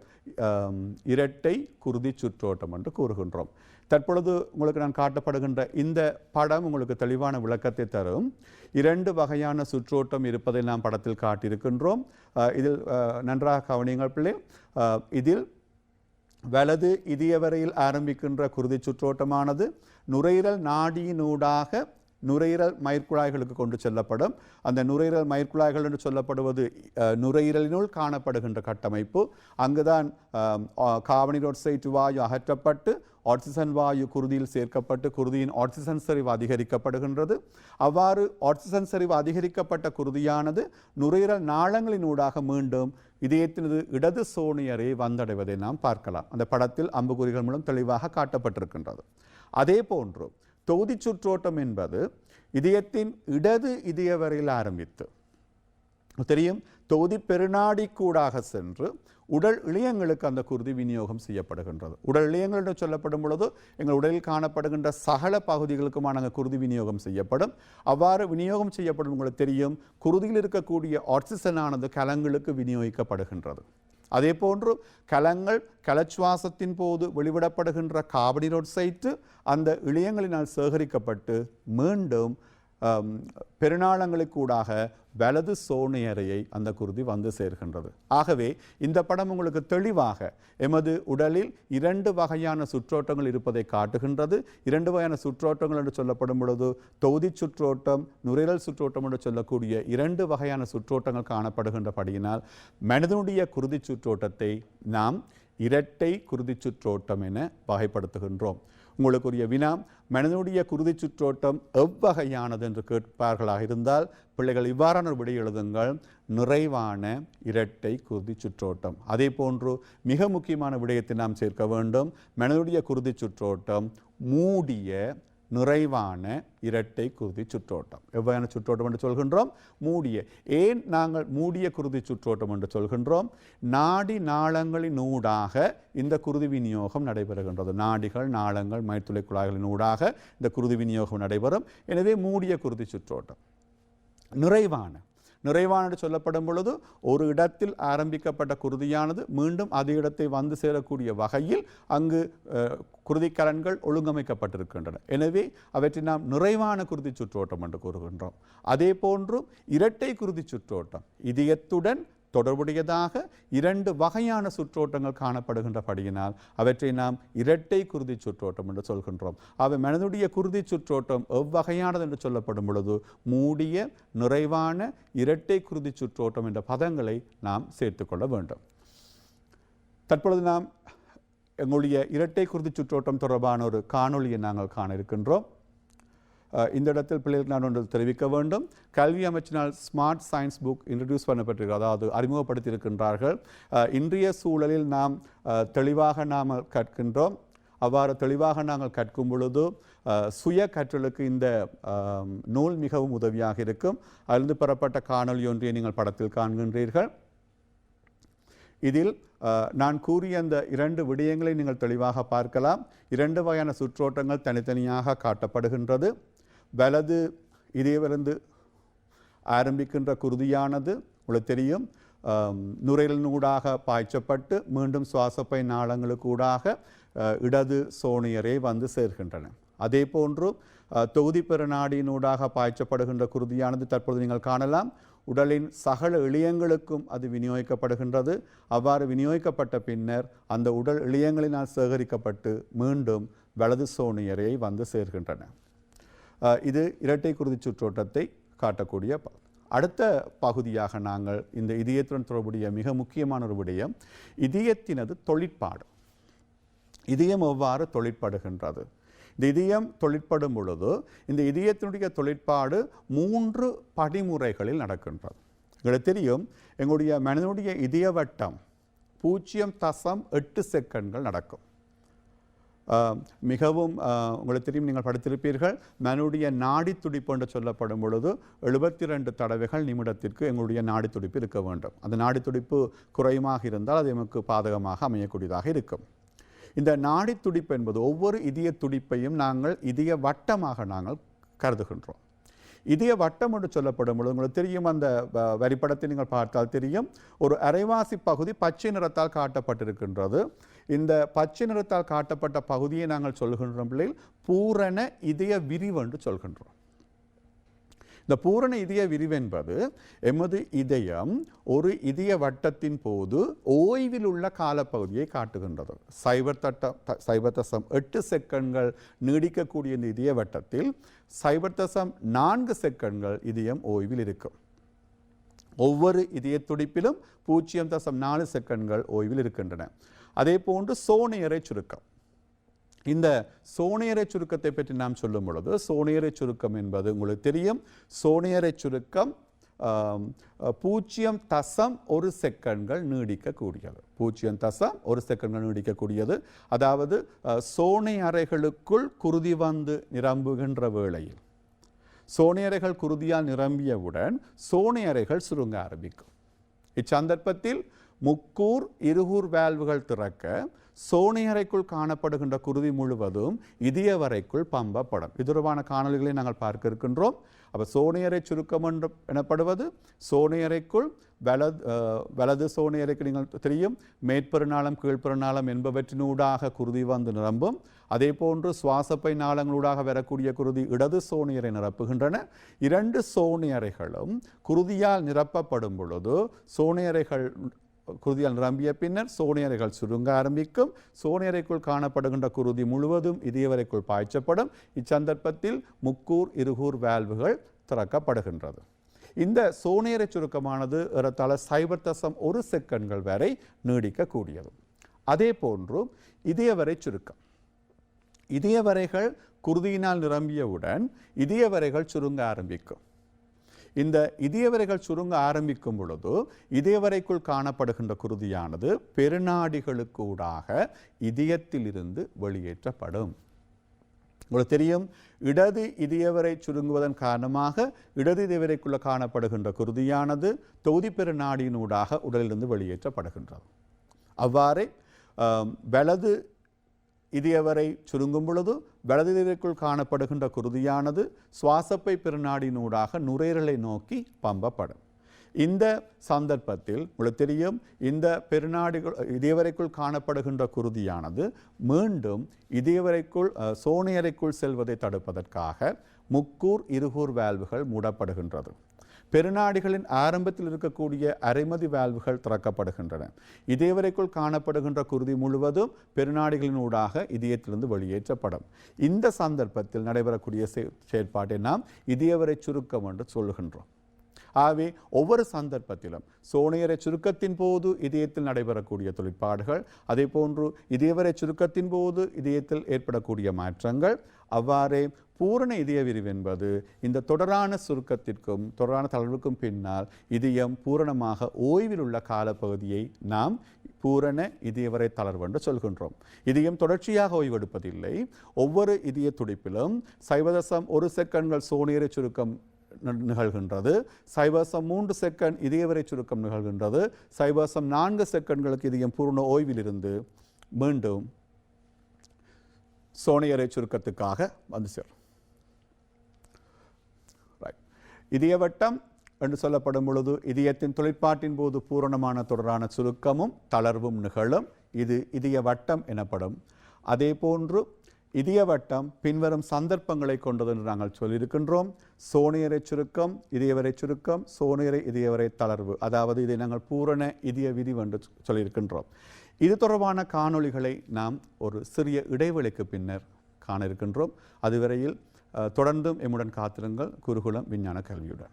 இரட்டை குருதி சுற்றோட்டம் என்று கூறுகின்றோம். தற்பொழுது உங்களுக்கு நான் காட்டப்படுகின்ற இந்த படம் உங்களுக்கு தெளிவான விளக்கத்தை தரும். 2 வகையான சுற்றோட்டம் இருப்பதை நாம் படத்தில் காட்டியிருக்கின்றோம். இதில் நன்றாக கவனியுங்கள் பிள்ளை. இதில் வலது இதயவரையில் ஆரம்பிக்கின்ற குருதி சுற்றோட்டமானது நுரையீரல் நாடியினூடாக நுரையீரல் மயிர்குழாய்களுக்கு கொண்டு செல்லப்படும். அந்த நுரையீரல் மயிர்குழாய்கள் என்று சொல்லப்படுவது நுரையீரலினுள் காணப்படுகின்ற கட்டமைப்பு. அங்குதான் கார்பன் ஆக்சைடு வாயு அகற்றப்பட்டு ஆக்சிஜன் வாயு குருதியில் சேர்க்கப்பட்டு குருதியின் ஆக்சிஜன் செறிவு அதிகரிக்கப்படுகின்றது. அவ்வாறு ஆக்சிஜன் செறிவு அதிகரிக்கப்பட்ட குருதியானது நுரையீரல் நாளங்களினூடாக மீண்டும் இதயத்தினது இடது சோனியரை வந்தடைவதை நாம் பார்க்கலாம். அந்த படத்தில் அம்புக்குறிகள் மூலம் தெளிவாக காட்டப்பட்டிருக்கின்றது. அதே போன்று தொகுதி சுற்றோட்டம் என்பது இதயத்தின் இடது இதயவரையில் ஆரம்பித்து தெரியும் தொகுதி பெருநாடிக்கூடாக சென்று உடல் இழையங்களுக்கு அந்த குருதி விநியோகம் செய்யப்படுகின்றது. உடல் இழையங்கள் என்று சொல்லப்படும் பொழுது எங்கள் உடலில் காணப்படுகின்ற சகல பகுதிகளுக்குமான அங்கே குருதி விநியோகம் செய்யப்படும். அவ்வாறு விநியோகம் செய்யப்படும் உங்களுக்கு தெரியும், குருதியில் இருக்கக்கூடிய ஆக்சிஜனானது கலங்களுக்கு விநியோகிக்கப்படுகின்றது. அதே போன்று கலங்கள் கலச்சுவாசத்தின் போது வெளிவிடப்படுகின்ற கார்பன் ஆக்சைடு அந்த இழையங்களினால் சேகரிக்கப்பட்டு மீண்டும் பெருநாளங்களுக்கூடாக வலது சோனியரையை அந்த குருதி வந்து சேர்கின்றது. ஆகவே இந்த படம் உங்களுக்கு தெளிவாக எமது உடலில் 2 வகையான சுற்றோட்டங்கள் இருப்பதை காட்டுகின்றது. 2 வகையான சுற்றோட்டங்கள் என்று சொல்லப்படும் பொழுது தொகுதி சுற்றோட்டம், நுரையீரல் சுற்றோட்டம் என்று சொல்லக்கூடிய 2 வகையான சுற்றோட்டங்கள் காணப்படுகின்றபடியினால் மனிதனுடைய குருதி சுற்றோட்டத்தை நாம் இரட்டை குருதி சுற்றோட்டம் என வகைப்படுத்துகின்றோம். உங்களுக்குரிய வினா, மனிதனுடைய குருதி சுற்றோட்டம் எவ்வகையானது என்று கேட்பார்களாக இருந்தால் பிள்ளைகள் இவ்வாறான ஒரு விடை எழுதுங்கள், நிறைவான இரட்டை குருதி சுற்றோட்டம். அதே போன்று மிக முக்கியமான விடயத்தை நாம் சேர்க்க வேண்டும், மனிதனுடைய குருதி சுற்றோட்டம் மூடிய நிறைவான இரட்டை குருதி சுற்றோட்டம். எவ்வாறான சுற்றோட்டம் என்று சொல்கின்றோம்? மூடிய. ஏன் நாங்கள் மூடிய குருதி சுற்றோட்டம் என்று சொல்கின்றோம்? நாடி நாளங்களினூடாக இந்த குருதி விநியோகம் நடைபெறுகின்றது. நாடிகள், நாளங்கள், மயிர்த்துளை குழாய்களினூடாக இந்த குருதி விநியோகம் நடைபெறும். எனவே மூடிய குருதி சுற்றோட்டம். நிறைவான நிறைவான சொல்லப்படும் பொழுது ஒரு இடத்தில் ஆரம்பிக்கப்பட்ட குருதியானது மீண்டும் அதே இடத்தை வந்து சேரக்கூடிய வகையில் அங்கு குருதிக்கலன்கள் ஒழுங்கமைக்கப்பட்டிருக்கின்றன. எனவே அவற்றை நாம் நிறைவான குருதி சுற்றோட்டம் என்று கூறுகின்றோம். அதே போன்று இரட்டை குருதி சுற்றோட்டம் இதயத்துடன் தொடர்புடையதாக 2 வகையான சுற்றோட்டங்கள் காணப்படுகின்றபடியினால் அவற்றை நாம் இரட்டை குருதி சுற்றோட்டம் என்று சொல்கின்றோம். அவை மனிதனுடைய குருதி சுற்றோட்டம் எவ்வகையானது என்று சொல்லப்படும் பொழுது மூடிய நிறைவான இரட்டை குருதி சுற்றோட்டம் என்ற பதங்களை நாம் சேர்த்துக்கொள்ள வேண்டும். தற்பொழுது நாம் எங்களுடைய இரட்டை குருதி சுற்றோட்டம் தொடர்பான ஒரு காணொளியை நாங்கள் காண இருக்கின்றோம். இந்த இடத்தில் பிள்ளைகளுக்கு நான் ஒன்று தெரிவிக்க வேண்டும். கல்வி அமைச்சினால் ஸ்மார்ட் சயின்ஸ் புக் இன்ட்ரடியூஸ் பண்ணப்பட்டிருக்கிறது, அதாவது அறிமுகப்படுத்தியிருக்கின்றார்கள். இன்றைய சூழலில் நாம் தெளிவாக நாம் கற்கின்றோம். அவ்வாறு தெளிவாக நாங்கள் கற்கும் பொழுது சுய கற்றலுக்கு இந்த நூல் மிகவும் உதவியாக இருக்கும். அதிலிருந்து பெறப்பட்ட காணொலி ஒன்றை நீங்கள் படத்தில் காண்கின்றீர்கள். இதில் நான் கூறிய அந்த 2 விடயங்களை நீங்கள் தெளிவாக பார்க்கலாம். 2 வகையான சுற்றோட்டங்கள் தனித்தனியாக காட்டப்படுகின்றது. வலது இதயவிலிருந்து ஆரம்பிக்கின்ற குருதியானது உங்களுக்கு தெரியும் நுரையீரலினூடாக பாய்ச்சப்பட்டு மீண்டும் சுவாசப்பை நாளங்களுக்கூடாக இடது சோனியரை வந்து சேர்கின்றன. அதே போன்று தொகுதி பெருநாடியினூடாக பாய்ச்சப்படுகின்ற குருதியானது தற்பொழுது நீங்கள் காணலாம் உடலின் சகல இழையங்களுக்கும் அது விநியோகிக்கப்படுகின்றது. அவ்வாறு விநியோகிக்கப்பட்ட பின்னர் அந்த உடல் இழையங்களினால் சேகரிக்கப்பட்டு மீண்டும் வலது சோனியரை வந்து சேர்கின்றன. இது இரட்டை குருதி சுற்றோட்டத்தை காட்டக்கூடிய அடுத்த பகுதியாக நாங்கள் இந்த இதயத்துடன் தொடர்புடைய மிக முக்கியமான ஒரு விடயம் இதயத்தினது தொழிற்பாடு. இதயம் எவ்வாறு தொழிற்படுகின்றது? இந்த இதயம் தொழிற்படும் பொழுது இந்த இதயத்தினுடைய தொழிற்பாடு 3 படிமுறைகளில் நடக்கின்றது. எங்களுக்கு தெரியும் எங்களுடைய மனிதனுடைய இதய வட்டம் 0.8 செகண்ட்கள் நடக்கும். மிகவும் உங்களுக்கு தெரியும், நீங்கள் படித்திருப்பீர்கள், மனுடைய நாடி துடிப்பு என்று சொல்லப்படும் பொழுது 72 தடவைகள் நிமிடத்திற்கு எங்களுடைய நாடி துடிப்பு இருக்க வேண்டும். அந்த நாடி துடிப்பு குறைவாக இருந்தால் அது நமக்கு பாதகமாக அமையக்கூடியதாக இருக்கும். இந்த நாடி துடிப்பு என்பது ஒவ்வொரு இதய துடிப்பையும் நாங்கள் இதய வட்டமாக நாங்கள் கருதுகின்றோம். இதய வட்டம் என்று சொல்லப்படும் பொழுது உங்களுக்கு தெரியும், அந்த வரிப்படத்தை நீங்கள் பார்த்தால் தெரியும், ஒரு அரைவாசி பகுதி பச்சை நிறத்தால் காட்டப்பட்டிருக்கின்றது. இந்த பச்சை நிறத்தால் காட்டப்பட்ட பகுதியை நாங்கள் சொல்கின்றோம் பிள்ளைகள் பூரண இதய விரிவு என்று சொல்கின்றோம். இந்த பூரண இதய விரிவு என்பது எமது இதயம் ஒரு இதய வட்டத்தின் போது ஓய்வில் உள்ள காலப்பகுதியை காட்டுகின்றது. 0.8 செகண்ட்கள் நீடிக்கக்கூடிய இந்த இதய வட்டத்தில் 0.4 செகண்ட்கள் இதயம் ஓய்வில் இருக்கும். ஒவ்வொரு இதய துடிப்பிலும் 0.4 செகண்ட்கள் ஓய்வில் இருக்கின்றன. அதே போன்று சோனியரை சுருக்கம். இந்த சோனியரை சுருக்கத்தை பற்றி நாம் சொல்லும் பொழுது சோனியரை சுருக்கம் என்பது உங்களுக்கு தெரியும், சோனியரை சுருக்கம் 0.1 செகண்ட்கள் நீடிக்கக்கூடியது. 0.1 செகண்ட்கள் நீடிக்கக்கூடியது. அதாவது சோனை அறைகளுக்குள் குருதி வந்து நிரம்புகின்ற வேளையில் சோனியறைகள் குருதியால் நிரம்பியவுடன் சோனை அறைகள் சுருங்க ஆரம்பிக்கும். இச்சந்தர்ப்பத்தில் முக்கூர் இருகூர் வால்வுகள் திறக்க சோனியறைக்குள் காணப்படுகின்ற குருதி முழுவதும் இதய வரைக்குள் பம்பப்படும். இது தொடர்பான காணொலிகளை நாங்கள் பார்க்க இருக்கின்றோம். அப்போ சோனியறை சுருக்கம் எனப்படுவது சோனியறைக்குள் வலது சோனியறைக்கு நீங்கள் தெரியும் மேற்பெருநாளம் கீழ்பெருநாளம் என்பவற்றினூடாக குருதி வந்து நிரம்பும். அதே போன்று சுவாசப்பை நாளங்களூடாக வரக்கூடிய குருதி இடது சோனியரை நிரப்புகின்றன. 2 சோனியறைகளும் குருதியால் நிரப்பப்படும் பொழுது சோனியறைகள் குருதியால் நிரம்பிய பின்னர் சோனியறைகள் சுருங்க ஆரம்பிக்கும். சோனியறைக்குள் காணப்படுகின்ற குருதி முழுவதும் இதயவரைக்குள் பாய்ச்சப்படும். இச்சந்தர்ப்பத்தில் முக்கூர் இருகூர் வால்வுகள் திறக்கப்படுகின்றது. இந்த சோனியறை சுருக்கமானது ஏறத்தாழ 0.1 செகண்ட்கள் வரை நீடிக்கக்கூடியது. அதே போன்று இதயவரை சுருக்கம். இதயவரைகள் குருதியினால் நிரம்பியவுடன் இதயவரைகள் சுருங்க ஆரம்பிக்கும். இந்த இதயவரைகள் சுருங்க ஆரம்பிக்கும் பொழுது இதயவரைக்குள் காணப்படுகின்ற குருதியானது பெருநாடிகளுக்கூடாக இதயத்திலிருந்து வெளியேற்றப்படும். உங்களுக்கு தெரியும், இடது இதயவரை சுருங்குவதன் காரணமாக இடது இதயவரைக்குள்ள காணப்படுகின்ற குருதியானது தொகுதி பெருநாடியினூடாக உடலிலிருந்து வெளியேற்றப்படுகின்றது. அவ்வாறே வலது இதயவரை சுருங்கும் பொழுது வலது இதயத்திற்குள் காணப்படுகின்ற குருதியானது சுவாசப்பை பெருநாடியினூடாக நுரையீரலை நோக்கி பம்பப்படும். இந்த சந்தர்ப்பத்தில் உங்களுக்கு தெரியும், இந்த பெருநாடிகள் இதயவரைக்குள் காணப்படுகின்ற குருதியானது மீண்டும் இதயவரைக்குள் சோனியரைக்குள் செல்வதை தடுப்பதற்காக முக்கூர் இருகூர் வால்வுகள் மூடப்படுகின்றது. பெருநாடிகளின் ஆரம்பத்தில் இருக்கக்கூடிய அரைமதி வால்வுகள் திறக்கப்படுகின்றன. இதயவரைக்குள் காணப்படுகின்ற குருதி முழுவதும் பெருநாடிகளின் ஊடாக இதயத்திலிருந்து வெளியேற்றப்படும். இந்த சந்தர்ப்பத்தில் நடைபெறக்கூடிய செயற்பாட்டை நாம் இதயவரை சுருக்கம் என்று சொல்லுகின்றோம். ஆகவே ஒவ்வொரு சந்தர்ப்பத்திலும் சோனியரை சுருக்கத்தின் போது இதயத்தில் நடைபெறக்கூடிய தொழிற்பாடுகள், அதே போன்று இதயவரை சுருக்கத்தின் போது இதயத்தில் ஏற்படக்கூடிய மாற்றங்கள், அவ்வாறே பூரண இதய விரிவு என்பது இந்த தொடரான சுருக்கத்திற்கும் தொடரான தளர்வுக்கும் பின்னால் இதயம் பூரணமாக ஓய்வில் உள்ள காலப்பகுதியை நாம் பூரண இதயவரை தளர்வு என்று சொல்கின்றோம். இதயம் தொடர்ச்சியாக ஓய்வெடுப்பதில்லை. ஒவ்வொரு இதய துடிப்பிலும் 0.1 செகண்ட்கள் சோனியரை சுருக்கம் நிகழ்கின்றது, 0.3 செகண்ட் இதயவரை சுருக்கம் நிகழ்கின்றது, 0.4 செகண்ட்களுக்கு இதயம் பூர்ண ஓய்வில் இருந்து மீண்டும் சோனியரை சுருக்கத்துக்காக வந்து சேரும். இதயவட்டம் என்று சொல்லப்படும் பொழுது இதயத்தின் தொழிற்பாட்டின் போது பூரணமான தொடரான சுருக்கமும் தளர்வும் நிகழும். இது இதயவட்டம் எனப்படும். அதே போன்று இதயவட்டம் பின்வரும் சந்தர்ப்பங்களை கொண்டது என்று நாங்கள் சொல்லியிருக்கின்றோம். சோனியரை சுருக்கம், இதயவரை சுருக்கம், சோனியரை இதயவரை தளர்வு, அதாவது இதை நாங்கள் பூரண இதய விரிவு என்று சொல்லியிருக்கின்றோம். இது தொடர்பான காணொளிகளை நாம் ஒரு சிறிய இடைவெளிக்கு பின்னர் காண இருக்கின்றோம். அதுவரையில் தொடர்ந்தும் எம்முடன் காத்திருங்கள் குருகுலம் விஞ்ஞான கல்வியுடன்.